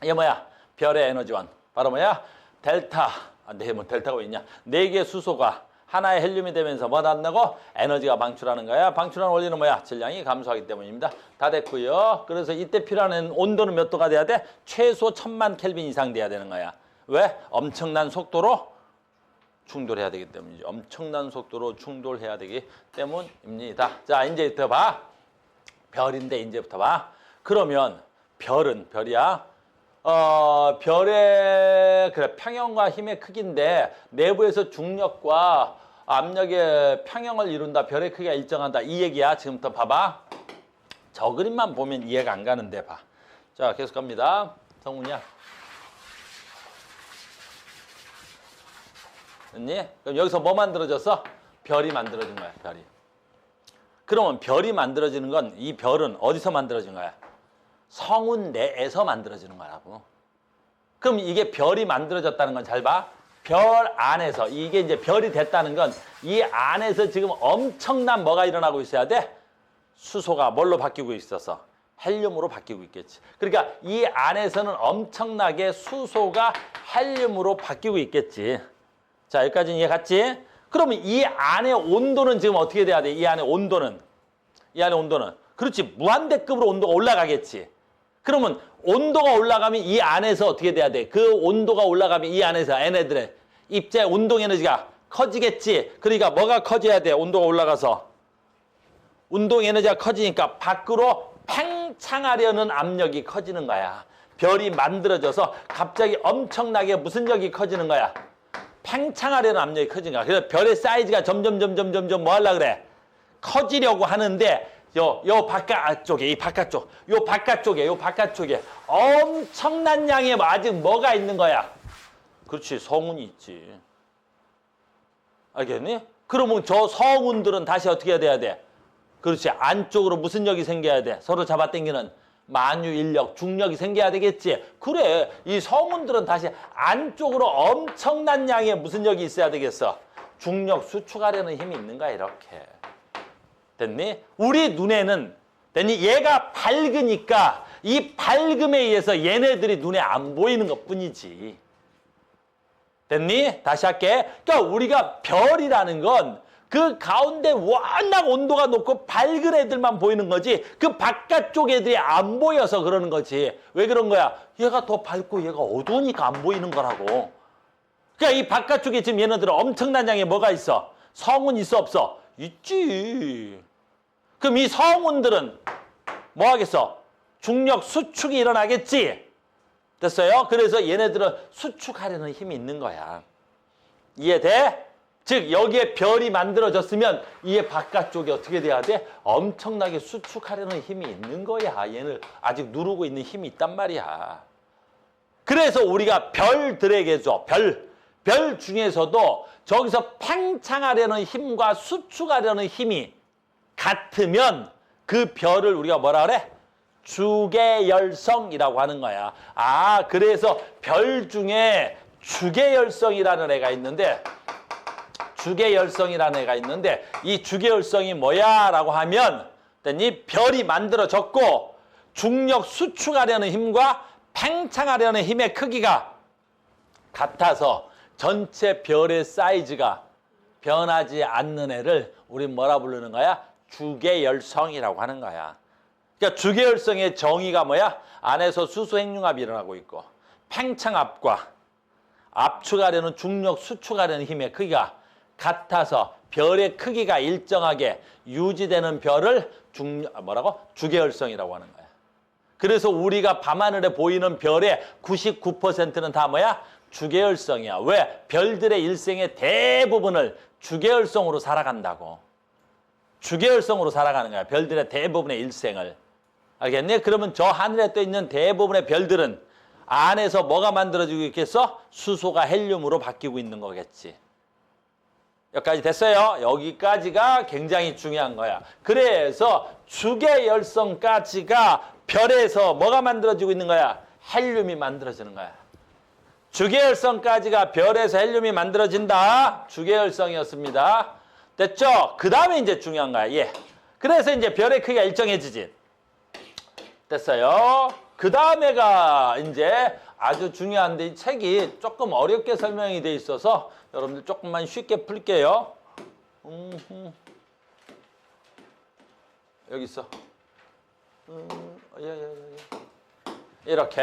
이게 뭐야? 별의 에너지원. 바로 뭐야? 델타. 뭐 델타가 왜 있냐? 4개의 수소가 하나의 헬륨이 되면서 뭐 난다고? 에너지가 방출하는 거야. 방출하는 원리는 뭐야? 질량이 감소하기 때문입니다. 다 됐고요. 그래서 이때 필요한 온도는 몇 도가 돼야 돼? 최소 1000만 켈빈 이상 돼야 되는 거야. 왜? 엄청난 속도로 충돌해야 되기 때문이죠. 엄청난 속도로 충돌해야 되기 때문입니다. 자, 이제부터 봐. 별인데 이제부터 봐. 그러면 별이야. 별의 평형과 힘의 크기인데 내부에서 중력과 압력의 평형을 이룬다. 별의 크기가 일정하다. 이 얘기야. 지금부터 봐봐. 저 그림만 보면 이해가 안 가는데 봐. 자, 계속 갑니다. 성훈이야. 됐니? 그럼 여기서 뭐 만들어졌어? 별이 만들어진 거야. 별이. 그러면 별이 만들어지는 건 이 별은 어디서 만들어진 거야? 성운 내에서 만들어지는 거라고. 그럼 이게 별이 만들어졌다는 건 잘 봐. 별 안에서 이게 이제 별이 됐다는 건 이 안에서 지금 엄청난 뭐가 일어나고 있어야 돼? 수소가 뭘로 바뀌고 있어서 헬륨으로 바뀌고 있겠지. 그러니까 이 안에서는 엄청나게 수소가 헬륨으로 바뀌고 있겠지. 자, 여기까지는 이해 갔지? 그러면 이 안의 온도는 지금 어떻게 돼야 돼? 이 안의 온도는. 그렇지. 무한대급으로 온도가 올라가겠지. 그러면 온도가 올라가면 이 안에서 어떻게 돼야 돼? 그 온도가 올라가면 이 안에서 얘네들의 입자의 운동 에너지가 커지겠지. 그러니까 뭐가 커져야 돼? 온도가 올라가서. 운동 에너지가 커지니까 밖으로 팽창하려는 압력이 커지는 거야. 별이 만들어져서 갑자기 엄청나게 무슨 lực 커지는 거야? 팽창하려는 압력이 커지는 거야. 그래서 별의 사이즈가 점점 뭐 하려고 그래? 커지려고 하는데 요 바깥쪽에 엄청난 양의 아직 뭐가 있는 거야? 그렇지, 성운이 있지. 알겠니? 그러면 저 성운들은 다시 어떻게 돼야 돼? 그렇지, 안쪽으로 무슨力생겨야 돼? 서로 잡아당기는 만유인력, 중력이 생겨야 되겠지. 그래, 이 성운들은 다시 안쪽으로 엄청난 양의 무슨力있어야 되겠어? 중력 수축하려는 힘이 있는 거야, 이렇게. 됐니? 우리 눈에는 됐니? 얘가 밝으니까 이 밝음에 의해서 얘네들이 눈에 안 보이는 것뿐이지. 됐니? 다시 할게. 그러니까 우리가 별이라는 건 그 가운데 워낙 온도가 높고 밝은 애들만 보이는 거지 그 바깥쪽 애들이 안 보여서 그러는 거지. 왜 그런 거야? 얘가 더 밝고 얘가 어두우니까 안 보이는 거라고. 그러니까 이 바깥쪽에 지금 얘네들은 엄청난 양의 뭐가 있어? 성운 있어 없어? 있지. 그럼 이 성운들은 뭐 하겠어? 중력 수축이 일어나겠지. 됐어요? 그래서 얘네들은 수축하려는 힘이 있는 거야. 이해돼? 즉 여기에 별이 만들어졌으면 이게 바깥쪽에 어떻게 돼야 돼? 엄청나게 수축하려는 힘이 있는 거야. 얘는 아직 누르고 있는 힘이 있단 말이야. 그래서 우리가 별들에게서 별 중에서도 저기서 팽창하려는 힘과 수축하려는 힘이 같으면 그 별을 우리가 뭐라 그래? 주계열성이라고 하는 거야. 그래서 별 중에 주계열성이라는 애가 있는데 이 주계열성이 뭐야? 라고 하면 이 별이 만들어졌고 중력 수축하려는 힘과 팽창하려는 힘의 크기가 같아서 전체 별의 사이즈가 변하지 않는 애를 우리 뭐라 부르는 거야? 주계열성이라고 하는 거야. 그러니까 주계열성의 정의가 뭐야? 안에서 수소 핵융합이 일어나고 있고 팽창압과 압축하려는 중력 수축하려는 힘의 크기가 같아서 별의 크기가 일정하게 유지되는 별을 주계열성이라고 하는 거야. 그래서 우리가 밤하늘에 보이는 별의 99%는 다 뭐야? 주계열성이야. 왜? 별들의 일생의 대부분을 주계열성으로 살아간다고. 주계열성으로 살아가는 거야. 별들의 대부분의 일생을. 알겠니? 그러면 저 하늘에 떠 있는 대부분의 별들은 안에서 뭐가 만들어지고 있겠어? 수소가 헬륨으로 바뀌고 있는 거겠지. 여기까지 됐어요. 여기까지가 굉장히 중요한 거야. 그래서 주계 열성까지가 별에서 뭐가 만들어지고 있는 거야? 헬륨이 만들어지는 거야. 주계 열성까지가 별에서 헬륨이 만들어진다. 주계 열성이었습니다. 됐죠? 그 다음에 이제 중요한 거야. 예. 그래서 이제 별의 크기가 일정해지지. 됐어요. 그 다음에가 이제 아주 중요한데 이 책이 조금 어렵게 설명이 돼 있어서 여러분들 조금만 쉽게 풀게요. 여기 있어. 이렇게.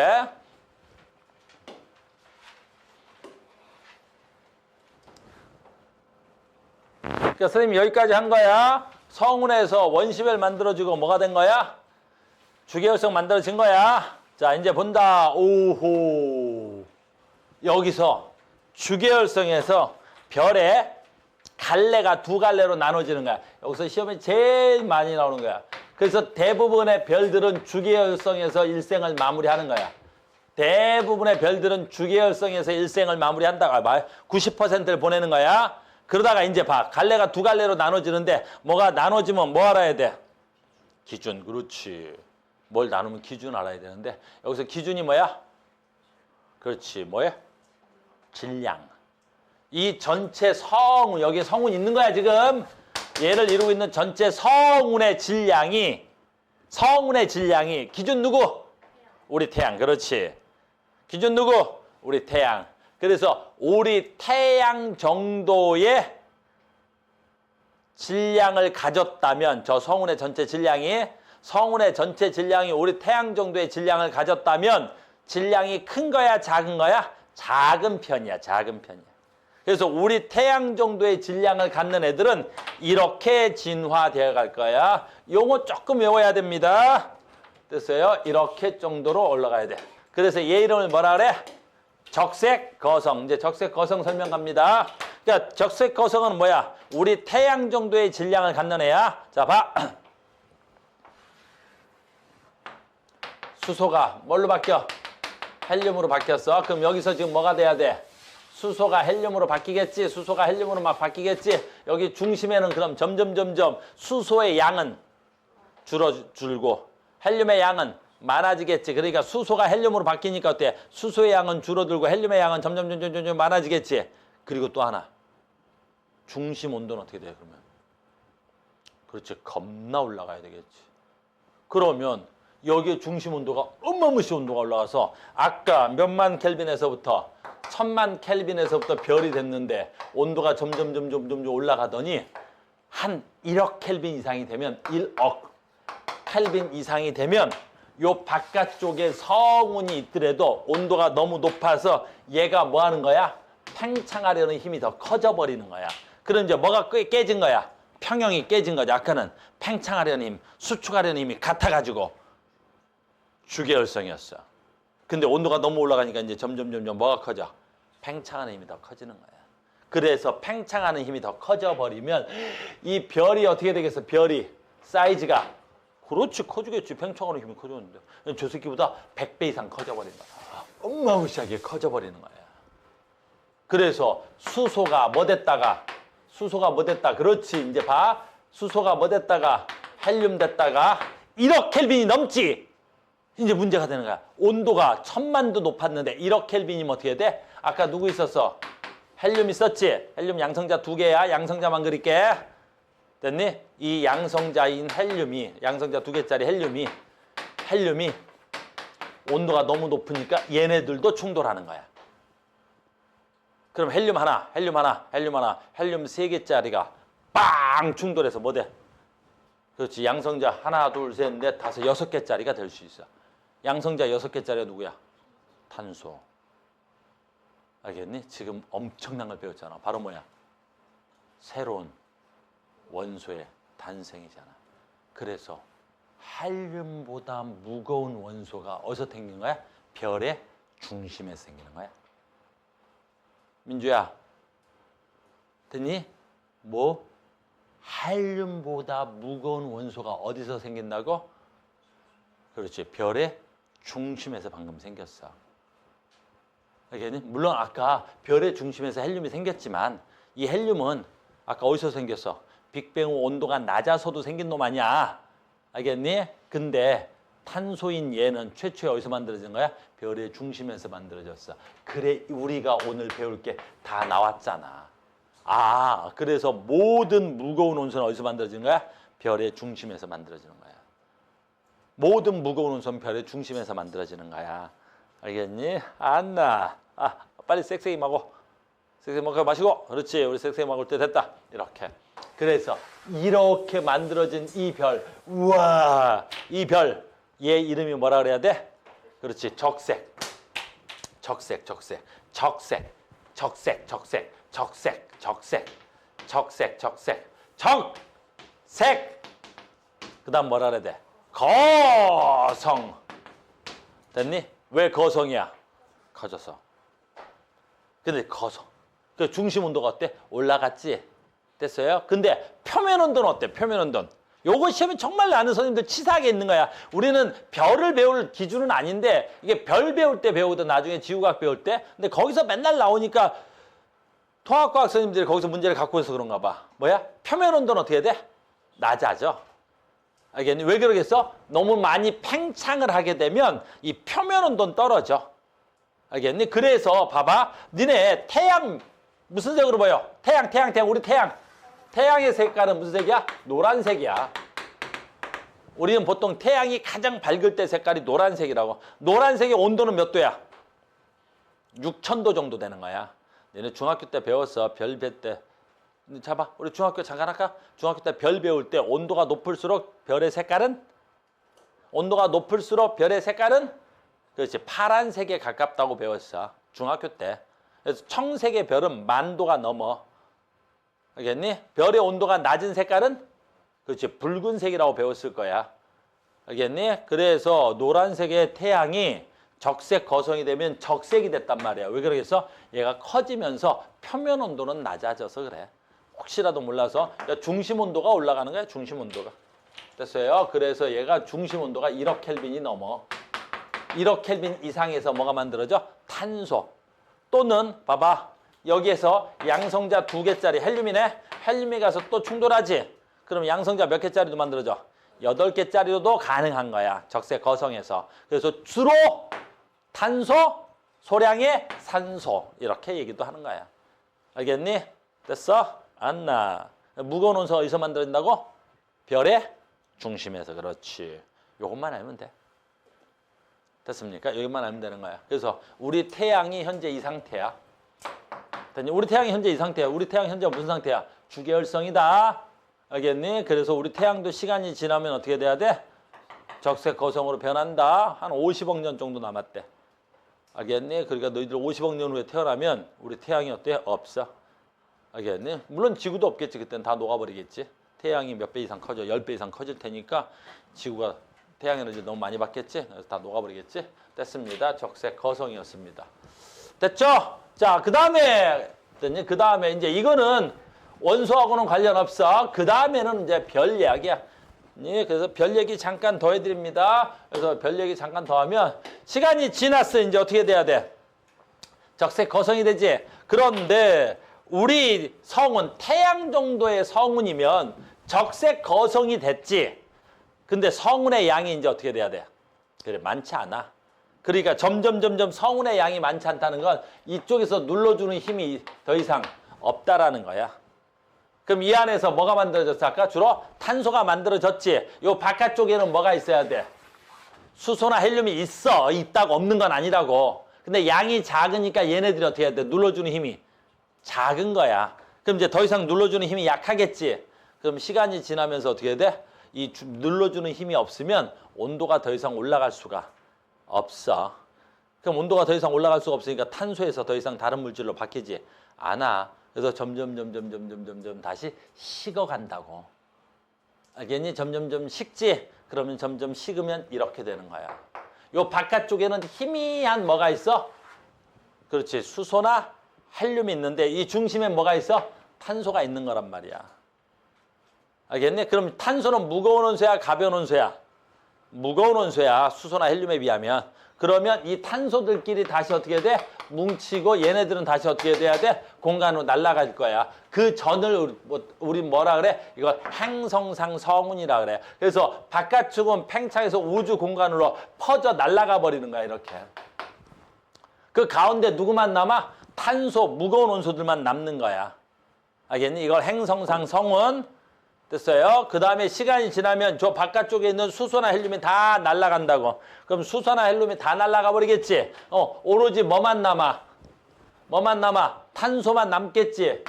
그러니까 선생님 여기까지 한 거야. 성운에서 원시별 만들어지고 뭐가 된 거야? 주계열성 만들어진 거야. 자, 이제 본다. 오호. 여기서 주계열성에서 별의 갈래가 두 갈래로 나눠지는 거야. 여기서 시험에 제일 많이 나오는 거야. 그래서 대부분의 별들은 주계열성에서 일생을 마무리하는 거야. 대부분의 별들은 주계열성에서 일생을 마무리한다고 봐. 90%를 보내는 거야. 그러다가 이제 봐. 갈래가 두 갈래로 나눠지는데 뭐가 나눠지면 뭐 알아야 돼? 기준. 그렇지. 뭘 나누면 기준 알아야 되는데 여기서 기준이 뭐야? 그렇지. 뭐야? 질량. 이 전체 성운, 여기에 성운 있는 거야 지금. 얘를 이루고 있는 전체 성운의 질량이 기준 누구? 우리 태양. 그렇지. 기준 누구? 우리 태양. 그래서 우리 태양 정도의 질량을 가졌다면 저 성운의 전체 질량이 우리 태양 정도의 질량을 가졌다면 질량이 큰 거야 작은 거야? 작은 편이야. 작은 편이야. 그래서 우리 태양 정도의 질량을 갖는 애들은 이렇게 진화되어 갈 거야. 용어 조금 외워야 됩니다. 됐어요? 이렇게 정도로 올라가야 돼. 그래서 얘 이름을 뭐라 그래? 적색거성. 이제 적색거성 설명 갑니다. 그러니까 적색거성은 뭐야? 우리 태양 정도의 질량을 갖는 애야. 자, 봐. 수소가 뭘로 바뀌어? 헬륨으로 바뀌었어. 그럼 여기서 지금 뭐가 돼야 돼? 수소가 헬륨으로 바뀌겠지. 수소가 헬륨으로 막 바뀌겠지. 여기 중심에는 그럼 점점 수소의 양은 줄고 헬륨의 양은 많아지겠지. 그러니까 수소가 헬륨으로 바뀌니까 어때? 수소의 양은 줄어들고 헬륨의 양은 점점 많아지겠지. 그리고 또 하나. 중심 온도는 어떻게 돼 그러면? 그렇지. 겁나 올라가야 되겠지. 그러면 여기에 중심 온도가 어마무시 온도가 올라가서 아까 몇만 켈빈에서부터 천만 켈빈에서부터 별이 됐는데 온도가 점점 올라가더니 한 1억 켈빈 이상이 되면 1억 켈빈 이상이 되면 요 바깥쪽에 성운이 있더라도 온도가 너무 높아서 얘가 뭐 하는 거야? 팽창하려는 힘이 더 커져 버리는 거야. 그럼 이제 뭐가 깨진 거야? 평형이 깨진 거죠. 아까는 팽창하려는 힘, 수축하려는 힘이 같아가지고 주계열성이었어. 근데 온도가 너무 올라가니까 이제 점점 뭐가 커져? 팽창하는 힘이 더 커지는 거야. 그래서 팽창하는 힘이 더 커져 버리면 이 별이 어떻게 되겠어? 별이 사이즈가 그렇지 커지겠지. 팽창하는 힘이 커졌는데 저 새끼보다 100배 이상 커져 버린 거야. 어마무시하게 커져 버리는 거야. 그래서 수소가 뭐 됐다가 그렇지. 이제 봐. 수소가 뭐 됐다가 헬륨 됐다가 1억 켈빈이 넘지. 이제 문제가 되는 거야. 온도가 1000만도 높았는데 1억 켈빈이면 어떻게 돼? 아까 누구 있었어? 헬륨 있었지? 헬륨 양성자 2개야. 양성자만 그릴게. 됐니? 이 양성자인 헬륨이, 양성자 2개짜리 헬륨이 온도가 너무 높으니까 얘네들도 충돌하는 거야. 그럼 헬륨 하나, 헬륨 3개짜리가 빵 충돌해서 뭐 돼? 그렇지. 양성자 하나, 둘, 셋, 넷, 다섯, 6개짜리가 될 수 있어. 양성자 6개짜리가 누구야? 탄소. 알겠니? 지금 엄청난 걸 배웠잖아. 바로 뭐야? 새로운 원소의 탄생이잖아. 그래서 헬륨보다 무거운 원소가 어디서 생긴 거야? 별의 중심에서 생기는 거야. 민주야, 됐니? 뭐? 헬륨보다 무거운 원소가 어디서 생긴다고? 그렇지. 별의 중심에서 방금 생겼어. 알겠니? 물론 아까 별의 중심에서 헬륨이 생겼지만 이 헬륨은 아까 어디서 생겼어? 빅뱅 온도가 낮아서도 생긴 놈 아니야. 알겠니? 근데 탄소인 얘는 최초에 어디서 만들어진 거야? 별의 중심에서 만들어졌어. 그래 우리가 오늘 배울 게 다 나왔잖아. 아, 그래서 모든 무거운 원소는 어디서 만들어지는 거야? 별의 중심에서 만들어지는 거야. 모든 무거운 원소는 별의 중심에서 만들어지는 거야. 알겠니? 안나. 아, 빨리 섹세이 먹어. 섹세이 먹어 마시고. 그렇지. 우리 섹세이 먹을 때 됐다. 이렇게. 그래서 이렇게 만들어진 이 별. 우와. 이 별. 얘 이름이 뭐라 그래야 돼? 그렇지. 적색. 적색, 적색. 적색. 적색, 적색. 적색, 적색. 적색, 적색. 적색. 그다음 뭐라 그래야 돼? 거성. 됐니? 왜 거성이야? 커져서. 근데 거성. 그 중심 온도가 어때? 올라갔지? 됐어요? 근데 표면 온도는 어때? 표면 온도는. 요거 시험에 정말 아는 선생님들 치사하게 있는 거야. 우리는 별을 배울 기준은 아닌데 이게 별 배울 때 배우든 나중에 지구과학 배울 때. 근데 거기서 맨날 나오니까 통합과학 선생님들이 거기서 문제를 갖고 있어서 그런가 봐. 뭐야? 표면 온도는 어떻게 돼? 낮아져. 알겠니? 왜 그러겠어? 너무 많이 팽창을 하게 되면 이 표면 온도는 떨어져. 알겠니? 그래서 봐봐. 니네 태양 무슨 색으로 보여? 태양. 우리 태양. 태양의 색깔은 무슨 색이야? 노란색이야. 우리는 보통 태양이 가장 밝을 때 색깔이 노란색이라고. 노란색의 온도는 몇 도야? 6000도 정도 되는 거야. 너네 중학교 때 배웠어. 별 배 때. 잡아. 우리 중학교 잠깐 할까? 중학교 때 별 배울 때 온도가 높을수록 별의 색깔은? 온도가 높을수록 별의 색깔은? 그렇지. 파란색에 가깝다고 배웠어. 중학교 때. 그래서 청색의 별은 10,000도가 넘어. 알겠니? 별의 온도가 낮은 색깔은? 그렇지. 붉은색이라고 배웠을 거야. 알겠니? 그래서 노란색의 태양이 적색 거성이 되면 적색이 됐단 말이야. 왜 그러겠어? 얘가 커지면서 표면 온도는 낮아져서 그래. 혹시라도 몰라서 중심 온도가 올라가는 거야. 중심 온도가. 됐어요? 그래서 얘가 중심 온도가 1억 켈빈이 넘어. 1억 켈빈 이상에서 뭐가 만들어져? 탄소. 또는 봐봐. 여기에서 양성자 2개짜리 헬륨이네. 헬륨이 가서 또 충돌하지. 그럼 양성자 몇 개짜리도 만들어져? 8개짜리로도 가능한 거야. 적색 거성에서. 그래서 주로 탄소, 소량의 산소 이렇게 얘기도 하는 거야. 알겠니? 됐어? 안나. 무거운 원소가 어디서 만들어진다고? 별의 중심에서. 그렇지. 요것만 알면 돼. 됐습니까? 여기만 알면 되는 거야. 그래서 우리 태양이 현재 이 상태야. 됐니? 우리 태양이 현재 이 상태야. 우리 태양 현재 무슨 상태야? 주계열성이다. 알겠니? 그래서 우리 태양도 시간이 지나면 어떻게 돼야 돼? 적색 거성으로 변한다. 한 50억 년 정도 남았대. 알겠니? 그러니까 너희들 50억 년 후에 태어나면 우리 태양이 어때? 없어. 알겠니? 물론 지구도 없겠지. 그때는 다 녹아버리겠지. 태양이 몇 배 이상 커져. 10배 이상 커질 테니까 지구가 태양 에너지 너무 많이 받겠지? 그래서 다 녹아버리겠지? 됐습니다. 적색 거성이었습니다. 됐죠? 자, 그 다음에 이제 이거는 원소하고는 관련 없어. 그 다음에는 이제 별 이야기야. 그래서 별 얘기 잠깐 더 해드립니다. 그래서 별 얘기 잠깐 더 하면 시간이 지났어. 이제 어떻게 돼야 돼? 적색 거성이 되지. 그런데 우리 성운, 태양 정도의 성운이면 적색 거성이 됐지. 근데 성운의 양이 이제 어떻게 돼야 돼? 그래, 많지 않아. 그러니까 점점 성운의 양이 많지 않다는 건 이쪽에서 눌러주는 힘이 더 이상 없다라는 거야. 그럼 이 안에서 뭐가 만들어졌어? 아까 주로 탄소가 만들어졌지. 요 바깥쪽에는 뭐가 있어야 돼? 수소나 헬륨이 있어. 있다고 없는 건 아니라고. 근데 양이 작으니까 얘네들이 어떻게 해야 돼? 눌러주는 힘이 작은 거야. 그럼 이제 더 이상 눌러주는 힘이 약하겠지. 그럼 시간이 지나면서 어떻게 해야 돼? 이 눌러주는 힘이 없으면 온도가 더 이상 올라갈 수가 없어. 그럼 온도가 더 이상 올라갈 수가 없으니까 탄소에서 더 이상 다른 물질로 바뀌지 않아. 그래서 점점 다시 식어간다고. 알겠니? 점점 식지? 그러면 점점 식으면 이렇게 되는 거야. 요 바깥쪽에는 희미한 뭐가 있어? 그렇지. 수소나 헬륨이 있는데 이 중심에 뭐가 있어? 탄소가 있는 거란 말이야. 알겠니? 그럼 탄소는 무거운 원소야? 가벼운 원소야? 무거운 원소야. 수소나 헬륨에 비하면. 그러면 이 탄소들끼리 다시 어떻게 돼? 뭉치고 얘네들은 다시 어떻게 돼야 돼? 공간으로 날아갈 거야. 그 전을 우리 뭐라 그래? 이거 행성상 성운이라 그래. 그래서 바깥쪽은 팽창해서 우주 공간으로 퍼져 날아가 버리는 거야. 이렇게. 그 가운데 누구만 남아? 탄소, 무거운 원소들만 남는 거야. 알겠니? 이걸 행성상 성운. 됐어요? 그 다음에 시간이 지나면 저 바깥쪽에 있는 수소나 헬륨이 다 날아간다고. 그럼 수소나 헬륨이 다 날아가 버리겠지? 오로지 뭐만 남아? 뭐만 남아? 탄소만 남겠지?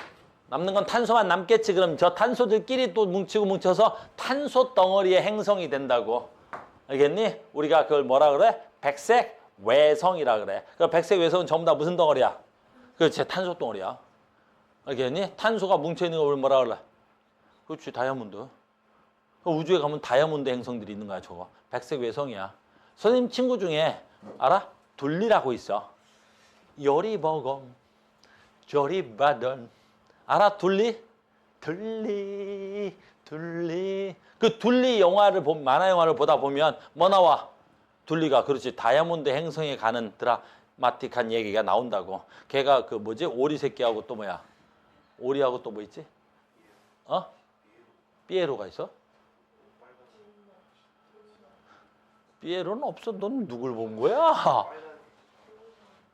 남는 건 탄소만 남겠지? 그럼 저 탄소들끼리 또 뭉치고 뭉쳐서 탄소 덩어리의 행성이 된다고. 알겠니? 우리가 그걸 뭐라 그래? 백색 외성이라 그래. 그 백색 외성은 전부 다 무슨 덩어리야? 그렇지, 탄소 덩어리야. 알겠니? 탄소가 뭉쳐있는 걸 뭐라 그래? 그렇지, 다이아몬드. 우주에 가면 다이아몬드 행성들이 있는 거야, 저거. 백색 외성이야. 선생님 친구 중에 알아? 둘리라고 있어. 요리버검, 조리바던. 알아, 둘리? 둘리. 그 둘리 영화를 만화 영화를 보다 보면 뭐 나와? 둘리가 그렇지, 다이아몬드 행성에 가는 드라마틱한 얘기가 나온다고. 걔가 그 뭐지? 오리 새끼하고 또 뭐야? 오리하고 또 뭐 있지? 삐에로가 있어? 삐에로는 없어. 넌 누굴 본 거야?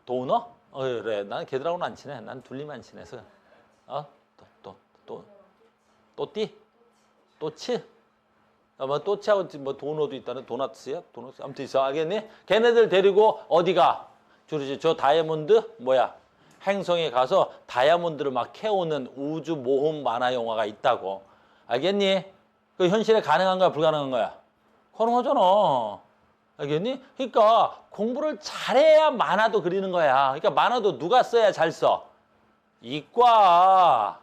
도너? 그래. 난 걔들하고는 안 친해. 난 둘리만 친해서. 또띠? 또치? 뭐 또치하고 뭐 도너도 있다는 도나츠야? 도너츠 아무튼 있어. 알겠니? 걔네들 데리고 어디가? 저 다이아몬드 뭐야? 행성에 가서 다이아몬드를 막 캐오는 우주 모험 만화 영화가 있다고. 알겠니? 그 현실에 가능한 거야, 불가능한 거야? 가능하잖아. 알겠니? 그러니까 공부를 잘해야 만화도 그리는 거야. 그러니까 만화도 누가 써야 잘 써? 이과.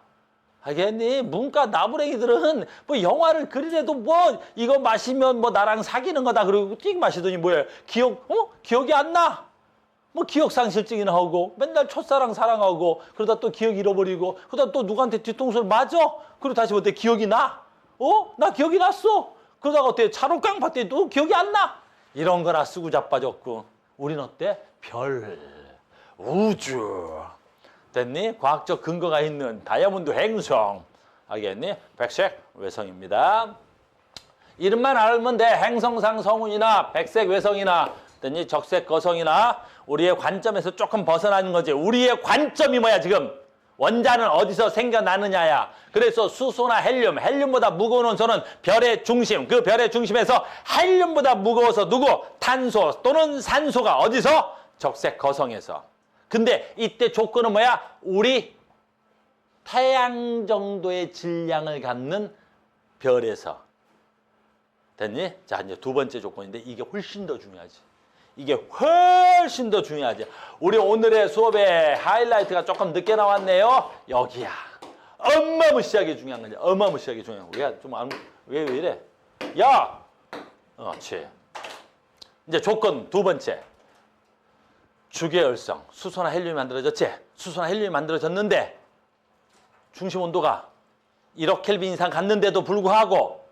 알겠니? 문과 나부랭이들은 뭐 영화를 그리래도 뭐 이거 마시면 뭐 나랑 사귀는 거다 그러고 띡 마시더니 뭐야? 기억이 안 나? 뭐 기억상실증이나 하고 맨날 첫사랑 사랑하고 그러다 또 기억 잃어버리고 그러다 또 누구한테 뒤통수를 맞아? 그리고 다시 어때? 기억이 나? 나 기억이 났어. 그러다가 어때? 차로깡 봤더니 또 기억이 안 나? 이런 거라 쓰고 자빠졌고. 우린 어때? 별, 우주. 됐니? 과학적 근거가 있는 다이아몬드 행성. 알겠니? 백색 외성입니다. 이름만 알면 돼. 행성상 성운이나 백색 외성이나 됐니? 적색 거성이나 우리의 관점에서 조금 벗어나는 거지. 우리의 관점이 뭐야 지금? 원자는 어디서 생겨나느냐야. 그래서 수소나 헬륨보다 무거운 원소는 별의 중심. 그 별의 중심에서 헬륨보다 무거워서 누구? 탄소 또는 산소가 어디서? 적색 거성에서. 근데 이때 조건은 뭐야? 우리 태양 정도의 질량을 갖는 별에서. 됐니? 자, 이제 두 번째 조건인데 이게 훨씬 더 중요하지. 이게 훨씬 더 중요하지. 우리 오늘의 수업에 하이라이트가 조금 늦게 나왔네요. 여기야. 어마무시하게 중요한 거지. 어마무시하게 중요한 거. 우리가 좀 왜 이래? 야! 그렇지. 이제 조건 두 번째. 주계열성. 수소나 헬륨이 만들어졌지? 수소나 헬륨이 만들어졌는데 중심 온도가 1억 켈빈 이상 갔는데도 불구하고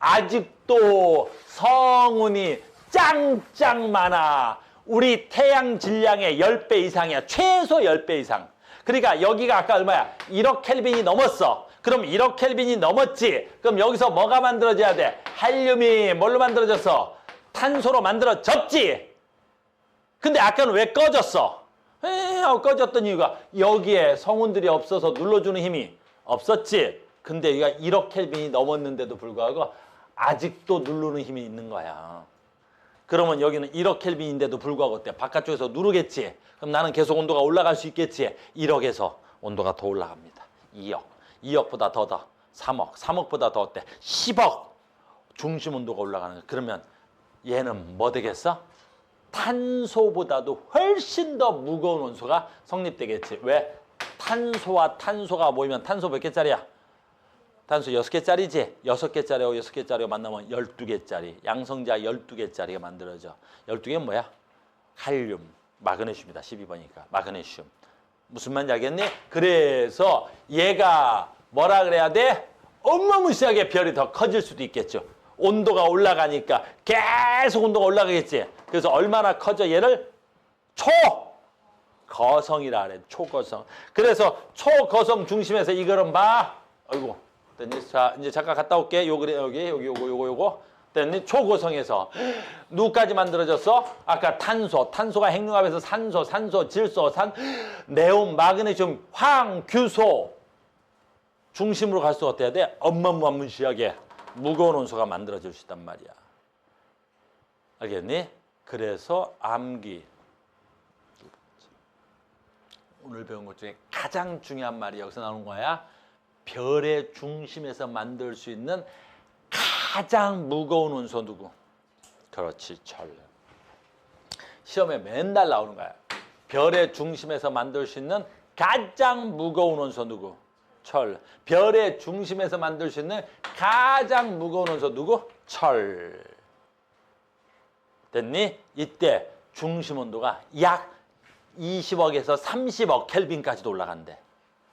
아직도 성운이 짱짱 많아. 우리 태양 질량의 10배 이상이야. 최소 10배 이상. 그러니까 여기가 아까 얼마야? 1억 켈빈이 넘었어. 그럼 1억 켈빈이 넘었지. 그럼 여기서 뭐가 만들어져야 돼? 헬륨이 뭘로 만들어졌어? 탄소로 만들어졌지. 근데 아까는 왜 꺼졌어? 꺼졌던 이유가 여기에 성운들이 없어서 눌러주는 힘이 없었지. 근데 여기가 1억 켈빈이 넘었는데도 불구하고 아직도 누르는 힘이 있는 거야. 그러면 여기는 1억 켈빈인데도 불구하고 어때? 바깥쪽에서 누르겠지. 그럼 나는 계속 온도가 올라갈 수 있겠지. 1억에서 온도가 더 올라갑니다. 2억. 2억보다 더. 3억. 3억보다 더 어때? 10억. 중심 온도가 올라가는 거야. 그러면 얘는 뭐 되겠어? 탄소보다도 훨씬 더 무거운 원소가 성립되겠지. 왜? 탄소와 탄소가 모이면 탄소 몇 개짜리야? 탄소 6개짜리지? 6개짜리하고 6개짜리가 만나면 12개짜리. 양성자 12개짜리가 만들어져. 12개는 뭐야? 칼륨, 마그네슘이다. 12번이니까. 마그네슘. 무슨 말인지 알겠니? 그래서 얘가 뭐라 그래야 돼? 어마무시하게 별이 더 커질 수도 있겠죠. 온도가 올라가니까 계속 온도가 올라가겠지. 그래서 얼마나 커져? 얘를 초거성이라 그래. 초거성. 그래서 초거성 중심에서 이거는 봐. 아이고. 자, 이제 잠깐 갔다 올게. 요 그래 여기 요거. 됐니? 초고성에서 누구까지 만들어졌어? 아까 탄소가 핵융합에서 산소, 질소, 네온, 마그네슘, 황, 규소 중심으로 갈수록 어때야 돼? 어마무시하게 무거운 원소가 만들어질 수 있단 말이야. 알겠니? 그래서 암기 오늘 배운 것 중에 가장 중요한 말이 여기서 나오는 거야. 별의 중심에서 만들 수 있는 가장 무거운 원소 누구? 그렇지, 철. 시험에 맨날 나오는 거야. 별의 중심에서 만들 수 있는 가장 무거운 원소 누구? 철. 별의 중심에서 만들 수 있는 가장 무거운 원소 누구? 철. 됐니? 이때 중심 온도가 약 20억에서 30억 켈빈까지도 올라간대.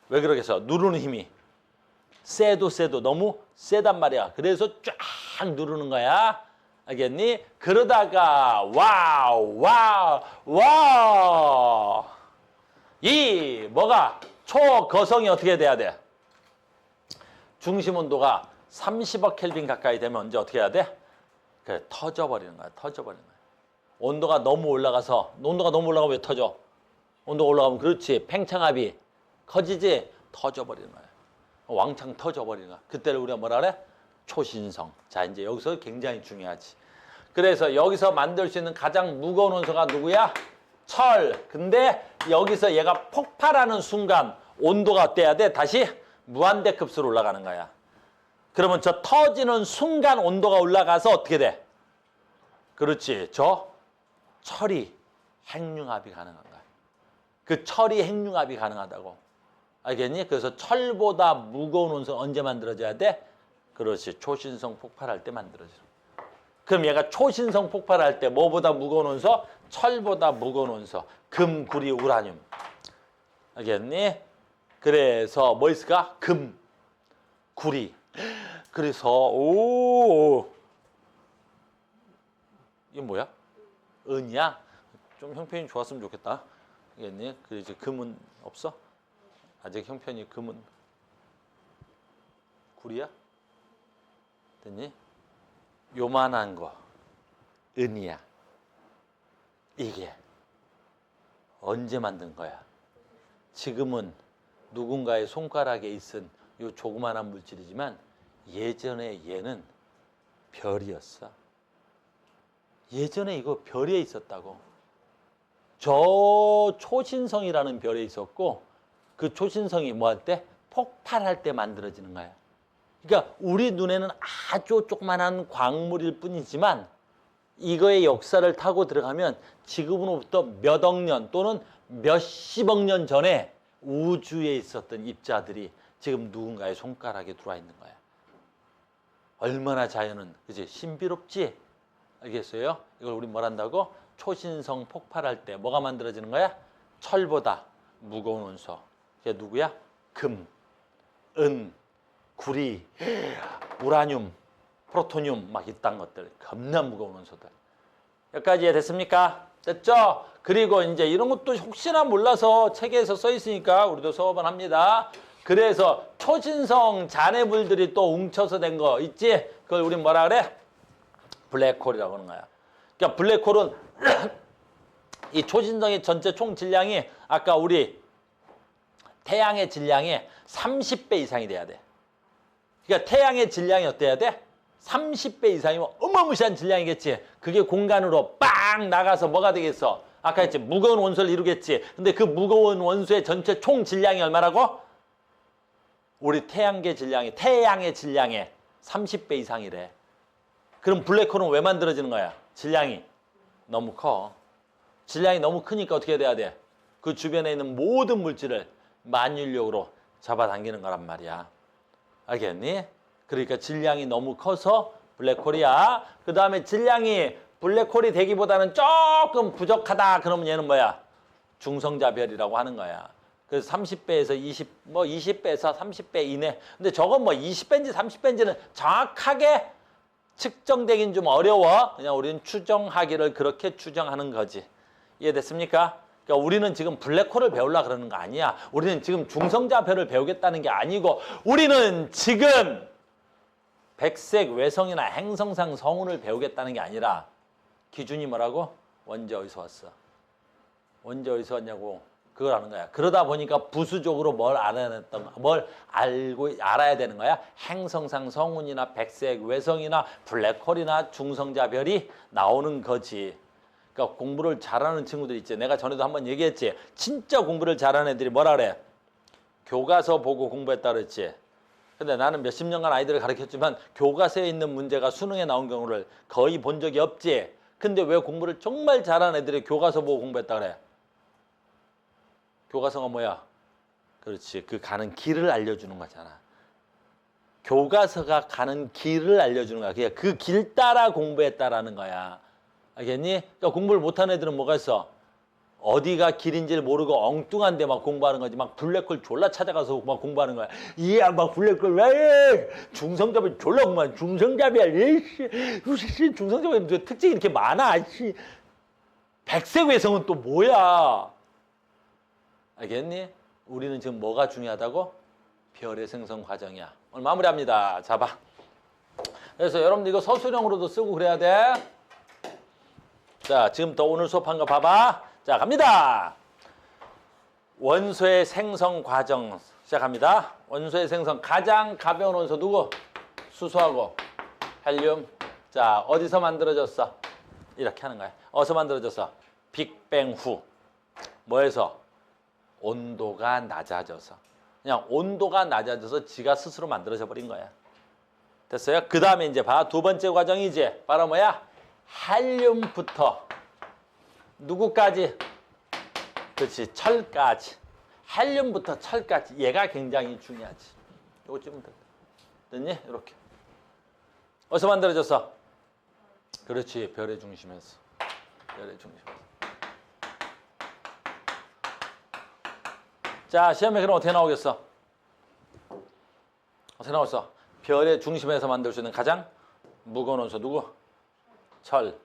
왜 그러겠어? 누르는 힘이 세도 너무 세단 말이야. 그래서 쫙 누르는 거야. 알겠니? 그러다가 이 뭐가 초거성이 어떻게 돼야 돼? 중심 온도가 30억 켈빈 가까이 되면 언제 어떻게 해야 돼? 그래, 터져버리는 거야. 온도가 너무 올라가면 왜 터져? 온도가 올라가면 그렇지. 팽창압이 커지지? 터져버리는 거야. 왕창 터져버리는 거야. 그때를 우리가 뭐라 그래? 초신성. 자, 이제 여기서 굉장히 중요하지. 그래서 여기서 만들 수 있는 가장 무거운 원소가 누구야? 철. 근데 여기서 얘가 폭발하는 순간 온도가 어때야 돼? 다시 무한대급수로 올라가는 거야. 그러면 저 터지는 순간 온도가 올라가서 어떻게 돼? 그렇지. 저 철이 핵융합이 가능한 거야. 그 철이 핵융합이 가능하다고. 알겠니? 그래서 철보다 무거운 원소는 언제 만들어져야 돼? 그렇지. 초신성 폭발할 때 만들어져. 그럼 얘가 초신성 폭발할 때 뭐보다 무거운 원소? 철보다 무거운 원소. 금, 구리, 우라늄. 알겠니? 그래서 뭐 있을까? 금, 구리. 그래서 이게 뭐야? 은이야? 좀 형편이 좋았으면 좋겠다. 알겠니? 그래서 금은 없어? 아직 형편이 금은 구리야? 됐니? 요만한 거 은이야. 이게 언제 만든 거야? 지금은 누군가의 손가락에 있은 요 조그만한 물질이지만 예전에 얘는 별이었어. 예전에 이거 별에 있었다고. 저 초신성이라는 별에 있었고 그 초신성이 뭐 할 때? 폭발할 때 만들어지는 거야. 그러니까 우리 눈에는 아주 조그만한 광물일 뿐이지만 이거의 역사를 타고 들어가면 지금으로부터 몇 억 년 또는 몇십억 년 전에 우주에 있었던 입자들이 지금 누군가의 손가락에 들어와 있는 거야. 얼마나 자연은 그치? 신비롭지? 알겠어요? 이걸 우리 뭘 한다고? 초신성 폭발할 때 뭐가 만들어지는 거야? 철보다 무거운 원소. 그게 누구야? 금, 은, 구리, 우라늄, 프로토늄 막 이딴 것들. 겁나 무거운 원소들. 여기까지 이해됐습니까? 됐죠? 그리고 이제 이런 것도 혹시나 몰라서 책에서 써 있으니까 우리도 수업은 합니다. 그래서 초신성 잔해물들이 또 웅쳐서 된 거 있지? 그걸 우리 뭐라 그래? 블랙홀이라고 하는 거야. 그러니까 블랙홀은 이 초신성의 전체 총 질량이 아까 우리 태양의 질량의 30배 이상이 돼야 돼. 그러니까 태양의 질량이 어때야 돼? 30배 이상이면 어마무시한 질량이겠지. 그게 공간으로 빵 나가서 뭐가 되겠어? 아까 했지 무거운 원소를 이루겠지. 근데 그 무거운 원소의 전체 총 질량이 얼마라고? 우리 태양계 질량이 태양의 질량의 30배 이상이래. 그럼 블랙홀은 왜 만들어지는 거야? 질량이 너무 커. 질량이 너무 크니까 어떻게 돼야 돼? 그 주변에 있는 모든 물질을 만유력으로 잡아당기는 거란 말이야. 알겠니? 그러니까 질량이 너무 커서 블랙홀이야. 그 다음에 질량이 블랙홀이 되기보다는 조금 부족하다. 그러면 얘는 뭐야? 중성자별이라고 하는 거야. 그래서 30배에서 20배에서 30배 이내. 근데 저건 뭐 20배인지 30배인지는 정확하게 측정되긴 좀 어려워. 그냥 우리는 추정하기를 그렇게 추정하는 거지. 이해됐습니까? 그러니까 우리는 지금 블랙홀을 배우려고 그러는 거 아니야. 우리는 지금 중성자별을 배우겠다는 게 아니고 우리는 지금 백색 외성이나 행성상 성운을 배우겠다는 게 아니라 기준이 뭐라고? 원자 어디서 왔어? 원자 어디서 왔냐고 그걸 아는 거야. 그러다 보니까 부수적으로 뭘 알아야 되는 거야? 행성상 성운이나 백색 외성이나 블랙홀이나 중성자별이 나오는 거지. 그러니까 공부를 잘하는 친구들 있지. 내가 전에도 한번 얘기했지. 진짜 공부를 잘하는 애들이 뭐라 그래? 교과서 보고 공부했다 그랬지. 근데 나는 몇십 년간 아이들을 가르쳤지만 교과서에 있는 문제가 수능에 나온 경우를 거의 본 적이 없지. 근데 왜 공부를 정말 잘하는 애들이 교과서 보고 공부했다 그래? 교과서가 뭐야? 그렇지. 그 가는 길을 알려주는 거잖아. 교과서가 가는 길을 알려주는 거야. 그냥 그 길 따라 공부했다라는 거야. 알겠니? 그러니까 공부를 못하는 애들은 뭐가 있어? 어디가 길인지를 모르고 엉뚱한데 막 공부하는 거지. 막 블랙홀 졸라 찾아가서 막 공부하는 거야. 이야, 막 블랙홀 왜? 중성자별 졸라 공부하는 중성자별. 중성자별 특징이 이렇게 많아. 백색 외성은 또 뭐야? 알겠니? 우리는 지금 뭐가 중요하다고? 별의 생성 과정이야. 오늘 마무리합니다. 자, 봐. 그래서 여러분들 이거 서술형으로도 쓰고 그래야 돼. 자, 지금부터 오늘 수업한 거 봐봐. 자, 갑니다. 원소의 생성 과정 시작합니다. 원소의 생성 가장 가벼운 원소 누구? 수소하고 헬륨. 자, 어디서 만들어졌어? 이렇게 하는 거야. 어디서 만들어졌어? 빅뱅 후. 뭐해서? 온도가 낮아져서. 그냥 온도가 낮아져서 지가 스스로 만들어져 버린 거야. 됐어요? 그 다음에 이제 봐. 두 번째 과정이지. 바로 뭐야? 헬륨부터 누구까지? 그렇지. 철까지. 헬륨부터 철까지. 얘가 굉장히 중요하지. 요거 찍으면 된다. 됐니? 이렇게. 어디서 만들어졌어? 그렇지. 별의 중심에서. 별의 중심에서. 자, 시험에 그럼 어떻게 나오겠어? 어떻게 나왔어? 별의 중심에서 만들 수 있는 가장 무거운 원소 누구? 철.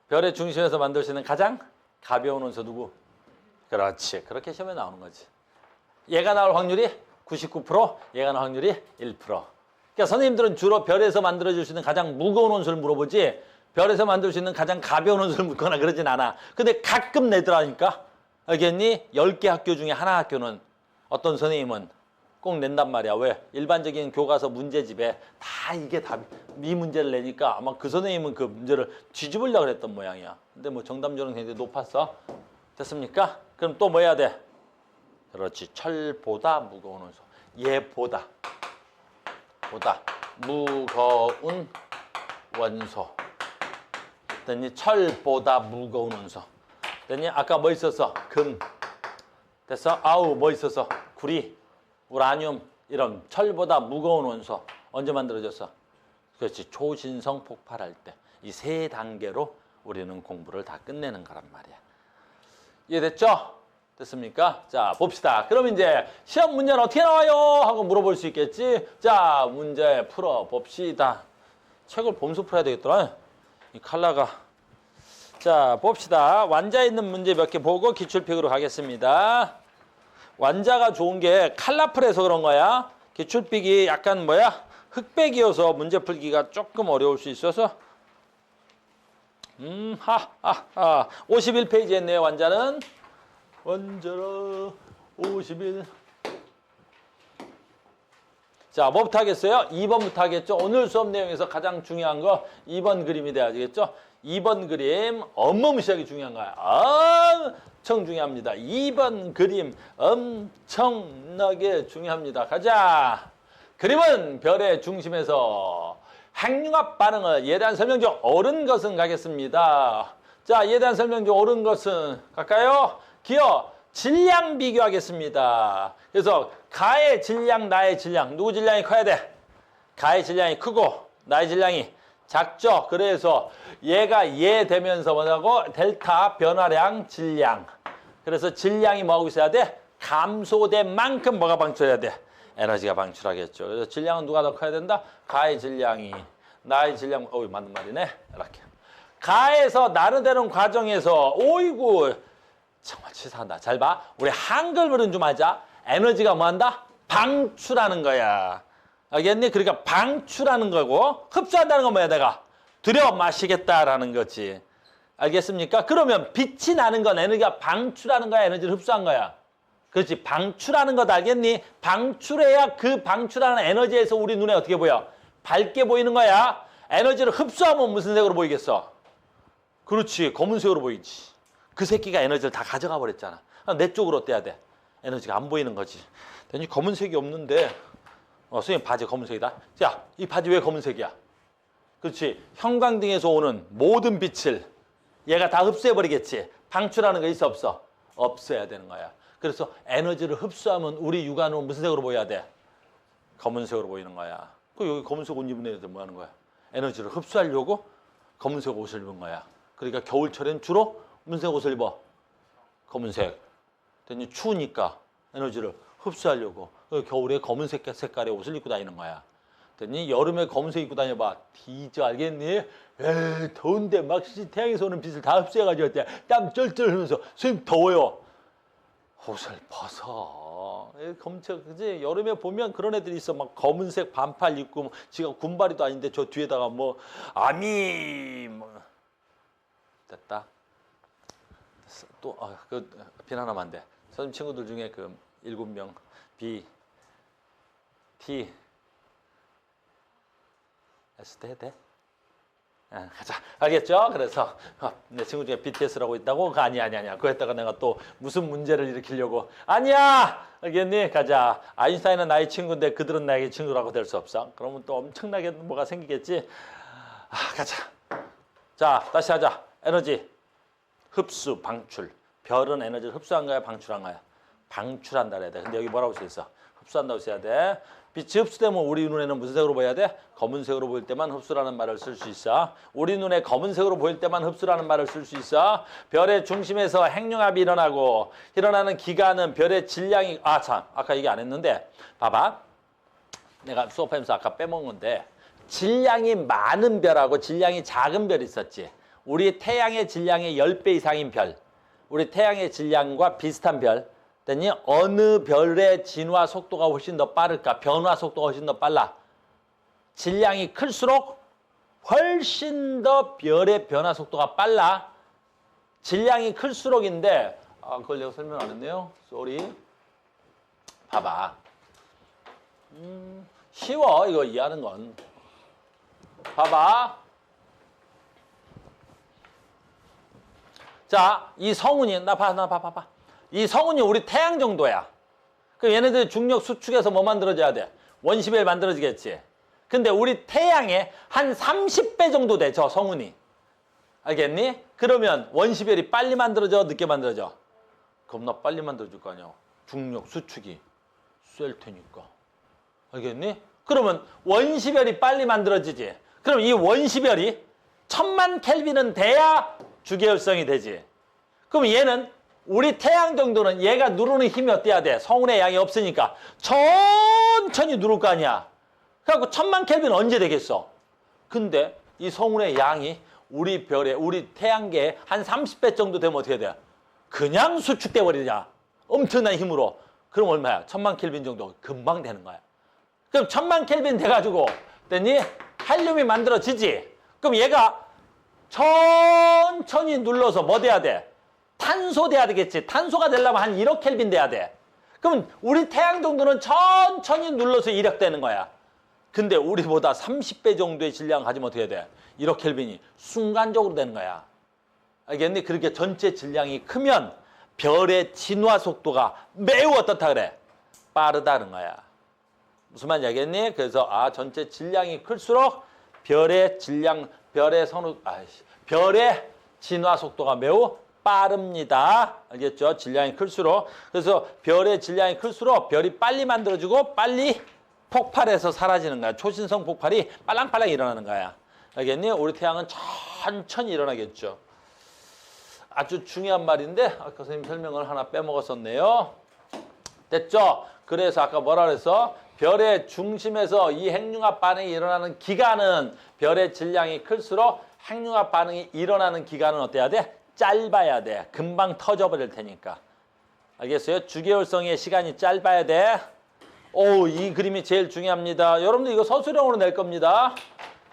별의 중심에서 만들 수 있는 가장 가벼운 원소 누구? 그렇지. 그렇게 시험에 나오는 거지. 얘가 나올 확률이 99%, 얘가 나올 확률이 1%. 그러니까 선생님들은 주로 별에서 만들어줄 수 있는 가장 무거운 원소를 물어보지 별에서 만들 수 있는 가장 가벼운 원소를 묻거나 그러진 않아. 근데 가끔 내더라니까. 알겠니? 10개 학교 중에 하나 학교는 어떤 선생님은 꼭 낸단 말이야. 왜? 일반적인 교과서 문제집에 다 이게 답이 문제를 내니까 아마 그 선생님은 그 문제를 뒤집으려고 그랬던 모양이야. 근데 뭐 정답률은 굉장히 높았어. 됐습니까? 그럼 또 뭐 해야 돼? 그렇지. 철보다 무거운 원소. 얘보다 무거운 원소. 됐니? 철보다 무거운 원소. 됐니? 아까 뭐 있었어? 금. 됐어? 아우 뭐 있었어? 구리, 우라늄 이런 철보다 무거운 원소. 언제 만들어졌어? 그렇지. 초신성 폭발할 때. 이 세 단계로 우리는 공부를 다 끝내는 거란 말이야. 이해됐죠? 됐습니까? 자, 봅시다. 그럼 이제 시험 문제는 어떻게 나와요? 하고 물어볼 수 있겠지? 자, 문제 풀어봅시다. 책을 보면서 풀어야 되겠더라. 이 칼라가. 자, 봅시다. 완자 있는 문제 몇 개 보고 기출픽으로 가겠습니다. 완자가 좋은 게 칼라풀해서 그런 거야. 기출픽이 약간 뭐야? 흑백이어서 문제 풀기가 조금 어려울 수 있어서 51페이지 했네요. 완자는 완자로 51. 자, 뭐부터 하겠어요? 2번부터 하겠죠. 오늘 수업 내용에서 가장 중요한 거 2번 그림이 돼야겠죠. 2번 그림 어마무시하게 중요한 거야. 엄청 중요합니다. 2번 그림 엄청나게 중요합니다. 가자. 그림은 별의 중심에서 핵융합 반응을 예에 대한 설명 중 옳은 것은 가겠습니다. 자, 예에 대한 설명 중 옳은 것은 갈까요? 기어 질량 비교하겠습니다. 그래서 가의 질량, 나의 질량. 누구 질량이 커야 돼? 가의 질량이 크고 나의 질량이 작죠. 그래서 얘가 얘 되면서 뭐라고? 델타 변화량 질량. 그래서 질량이 뭐하고 있어야 돼? 감소된 만큼 뭐가 방출해야 돼? 에너지가 방출하겠죠. 그래서 질량은 누가 더 커야 된다? 가의 질량이. 나의 질량, 맞는 말이네. 이렇게. 가에서 나르되는 과정에서, 오이구, 정말 치사한다. 잘 봐. 우리 한글 발음 좀 하자. 에너지가 뭐 한다? 방출하는 거야. 알겠니? 그러니까 방출하는 거고, 흡수한다는 건 뭐야, 내가? 들여 마시겠다라는 거지. 알겠습니까? 그러면 빛이 나는 건 에너지가 방출하는 거야, 에너지를 흡수한 거야. 그렇지. 방출하는 것 알겠니? 방출해야 그 방출하는 에너지에서 우리 눈에 어떻게 보여? 밝게 보이는 거야. 에너지를 흡수하면 무슨 색으로 보이겠어? 그렇지. 검은색으로 보이지. 그 새끼가 에너지를 다 가져가 버렸잖아. 내 쪽으로 어때야 돼? 에너지가 안 보이는 거지. 대니 검은색이 없는데, 선생님 바지 검은색이다. 자, 이 바지 왜 검은색이야? 그렇지. 형광등에서 오는 모든 빛을 얘가 다 흡수해버리겠지. 방출하는 거 있어 없어? 없어야 되는 거야. 그래서 에너지를 흡수하면 우리 육안은 무슨 색으로 보여야 돼? 검은색으로 보이는 거야. 그 여기 검은색 옷 입은 애들 뭐 하는 거야? 에너지를 흡수하려고 검은색 옷을 입은 거야. 그러니까 겨울철엔 주로 무슨 옷을 입어? 검은색. 근데 추우니까 에너지를 흡수하려고 겨울에 검은색 색깔의 옷을 입고 다니는 거야. 그랬더니 여름에 검은색 입고 다녀봐. 뒤져 알겠니? 에이 더운데 막 태양에서 오는 빛을 다 흡수해가지고 땀 쩔쩔 흘면서 선생님 더워요. 옷을 벗어. 검색 그지? 여름에 보면 그런 애들이 있어. 막 검은색 반팔 입고 뭐 지가 군바리도 아닌데 저 뒤에다가 뭐 아미 뭐 됐다. 또 비난하면 안 돼. 선생님 친구들 중에 그 7명 B T S 돼 돼? 가자. 알겠죠? 그래서 내 친구 중에 BTS라고 있다고? 아니야. 그거 했다가 내가 또 무슨 문제를 일으키려고. 아니야! 알겠니? 가자. 아인슈타인은 나의 친구인데 그들은 나에게 친구라고 될 수 없어. 그러면 또 엄청나게 뭐가 생기겠지? 가자. 자, 다시 하자. 에너지. 흡수, 방출. 별은 에너지를 흡수한 거야, 방출한 거야? 방출한다 그래야 돼. 근데 여기 뭐라고 써 있어? 흡수한다고 써야 돼. 빛이 흡수되면 우리 눈에는 무슨 색으로 보여야 돼? 검은색으로 보일 때만 흡수라는 말을 쓸 수 있어. 우리 눈에 검은색으로 보일 때만 흡수라는 말을 쓸 수 있어. 별의 중심에서 핵융합이 일어나고 일어나는 기간은 별의 질량이 아까 얘기 안 했는데 봐봐. 내가 수업하면서 아까 빼먹은 건데 질량이 많은 별하고 질량이 작은 별이 있었지. 우리 태양의 질량의 10배 이상인 별. 우리 태양의 질량과 비슷한 별. 됐니? 어느 별의 진화 속도가 훨씬 더 빠를까? 변화 속도가 훨씬 더 빨라. 질량이 클수록 훨씬 더 별의 변화 속도가 빨라. 질량이 클수록인데 그걸 내가 설명 안 했네요. 쏘리. 봐봐. 쉬워 이거 이해하는 건. 봐봐. 자, 이 성운이 나 봐봐. 이 성운이 우리 태양 정도야. 그럼 얘네들 중력 수축해서 뭐 만들어져야 돼? 원시별 만들어지겠지. 근데 우리 태양의 한 30배 정도 돼, 저 성운이. 알겠니? 그러면 원시별이 빨리 만들어져, 늦게 만들어져? 겁나 빨리 만들어질 거 아니야. 중력 수축이 셀 테니까. 알겠니? 그러면 원시별이 빨리 만들어지지. 그럼 이 원시별이 1000만 켈빈은 돼야 주계열성이 되지. 그럼 얘는 우리 태양 정도는 얘가 누르는 힘이 어때야 돼? 성운의 양이 없으니까 천천히 누를 거 아니야. 그래갖고 1000만 켈빈 언제 되겠어? 근데 이 성운의 양이 우리 별에 우리 태양계에 한 30배 정도 되면 어떻게 돼? 그냥 수축돼 버리냐? 엄청난 힘으로. 그럼 얼마야? 1000만 켈빈 정도 금방 되는 거야. 그럼 1000만 켈빈 돼가지고 됐니? 헬륨이 만들어지지. 그럼 얘가 천천히 눌러서 뭐 돼야 돼? 탄소 돼야 되겠지. 탄소가 되려면 한 1억 켈빈 돼야 돼. 그럼 우리 태양 정도는 천천히 눌러서 이력되는 거야. 근데 우리보다 30배 정도의 질량을 가지면 어떻게 돼? 1억 켈빈이 순간적으로 되는 거야. 알겠니? 그렇게 전체 질량이 크면 별의 진화 속도가 매우 어떻다 그래? 빠르다는 거야. 무슨 말인지 알겠니? 그래서 전체 질량이 클수록 별의 질량, 별의 진화 속도가 매우 빠릅니다. 알겠죠? 질량이 클수록. 그래서 별의 질량이 클수록 별이 빨리 만들어지고 빨리 폭발해서 사라지는 거야. 초신성 폭발이 빨랑빨랑 일어나는 거야. 알겠니? 우리 태양은 천천히 일어나겠죠. 아주 중요한 말인데 아까 선생님 설명을 하나 빼먹었었네요. 됐죠? 그래서 아까 뭐라 그랬어? 별의 중심에서 이 핵융합 반응이 일어나는 기간은 별의 질량이 클수록 핵융합 반응이 일어나는 기간은 어때야 돼? 짧아야 돼. 금방 터져버릴 테니까. 알겠어요? 주기율성의 시간이 짧아야 돼. 오, 이 그림이 제일 중요합니다. 여러분들 이거 서술형으로 낼 겁니다.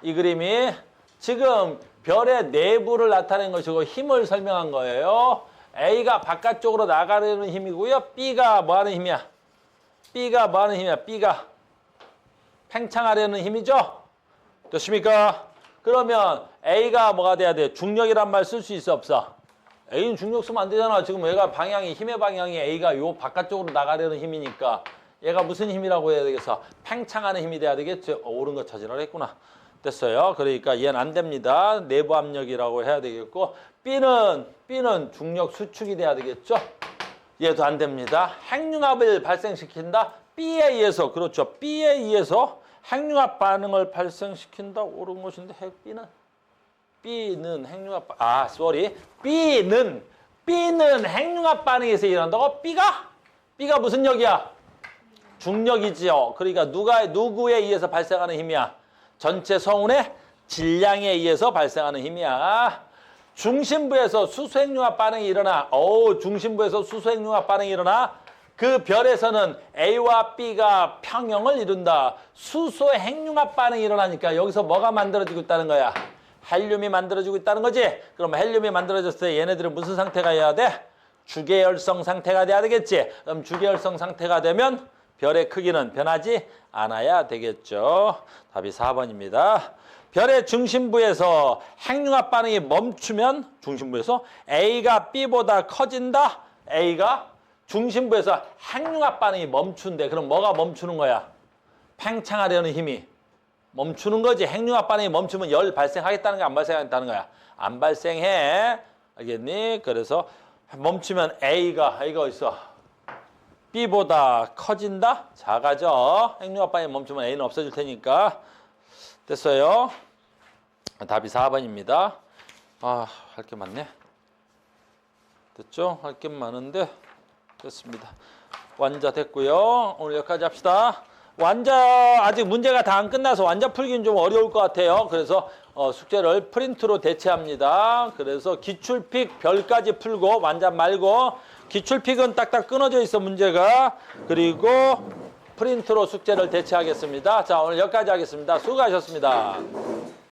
이 그림이 지금 별의 내부를 나타낸 것이고 힘을 설명한 거예요. A가 바깥쪽으로 나가려는 힘이고요. B가 뭐 하는 힘이야? B가 뭐 하는 힘이야? B가 팽창하려는 힘이죠? 됐습니까? 그러면 A가 뭐가 돼야 돼? 중력이란 말 쓸 수 있어 없어? A는 중력 쓰면 안 되잖아. 지금 얘가 방향이 힘의 방향이 A가 요 바깥쪽으로 나가려는 힘이니까 얘가 무슨 힘이라고 해야 되겠어? 팽창하는 힘이 돼야 되겠죠? 옳은 거 찾으라 했구나. 됐어요. 그러니까 얘는 안 됩니다. 내부 압력이라고 해야 되겠고 B는 중력 수축이 돼야 되겠죠? 얘도 안 됩니다. 핵융합을 발생시킨다. B에 의해서 그렇죠. B에 의해서 핵융합 반응을 발생시킨다. 옳은 것인데 B는 핵융합 B는 핵융합 반응에서 일어난다고? B가 무슨力이야? 중력이지요. 그러니까 누구에 의해서 발생하는 힘이야? 전체 성운의 질량에 의해서 발생하는 힘이야. 중심부에서 수소핵융합 반응이 일어나. 중심부에서 수소핵융합 반응이 일어나. 그 별에서는 A와 B가 평형을 이룬다. 수소의 핵융합 반응이 일어나니까 여기서 뭐가 만들어지고 있다는 거야? 헬륨이 만들어지고 있다는 거지. 그럼 헬륨이 만들어졌을 때 얘네들은 무슨 상태가 돼야 돼? 주계열성 상태가 돼야 되겠지. 그럼 주계열성 상태가 되면 별의 크기는 변하지 않아야 되겠죠. 답이 4번입니다. 별의 중심부에서 핵융합 반응이 멈추면 중심부에서 A가 B보다 커진다. A가 중심부에서 핵융합 반응이 멈춘대. 그럼 뭐가 멈추는 거야? 팽창하려는 힘이 멈추는 거지. 핵융합 반응이 멈추면 열 발생하겠다는 거야? 안 발생하겠다는 거야? 안 발생해. 알겠니? 그래서 멈추면 A가 어디 있어? B보다 커진다? 작아져. 핵융합 반응이 멈추면 A는 없어질 테니까. 됐어요. 답이 4번입니다. 할 게 많네. 됐죠? 할 게 많은데 됐습니다. 완자 됐고요. 오늘 여기까지 합시다. 완자 아직 문제가 다 안 끝나서 완자 풀기는 좀 어려울 것 같아요. 그래서 숙제를 프린트로 대체합니다. 그래서 기출픽 별까지 풀고 완자 말고 기출픽은 딱딱 끊어져 있어 문제가. 그리고 프린트로 숙제를 대체하겠습니다. 자, 오늘 여기까지 하겠습니다. 수고하셨습니다.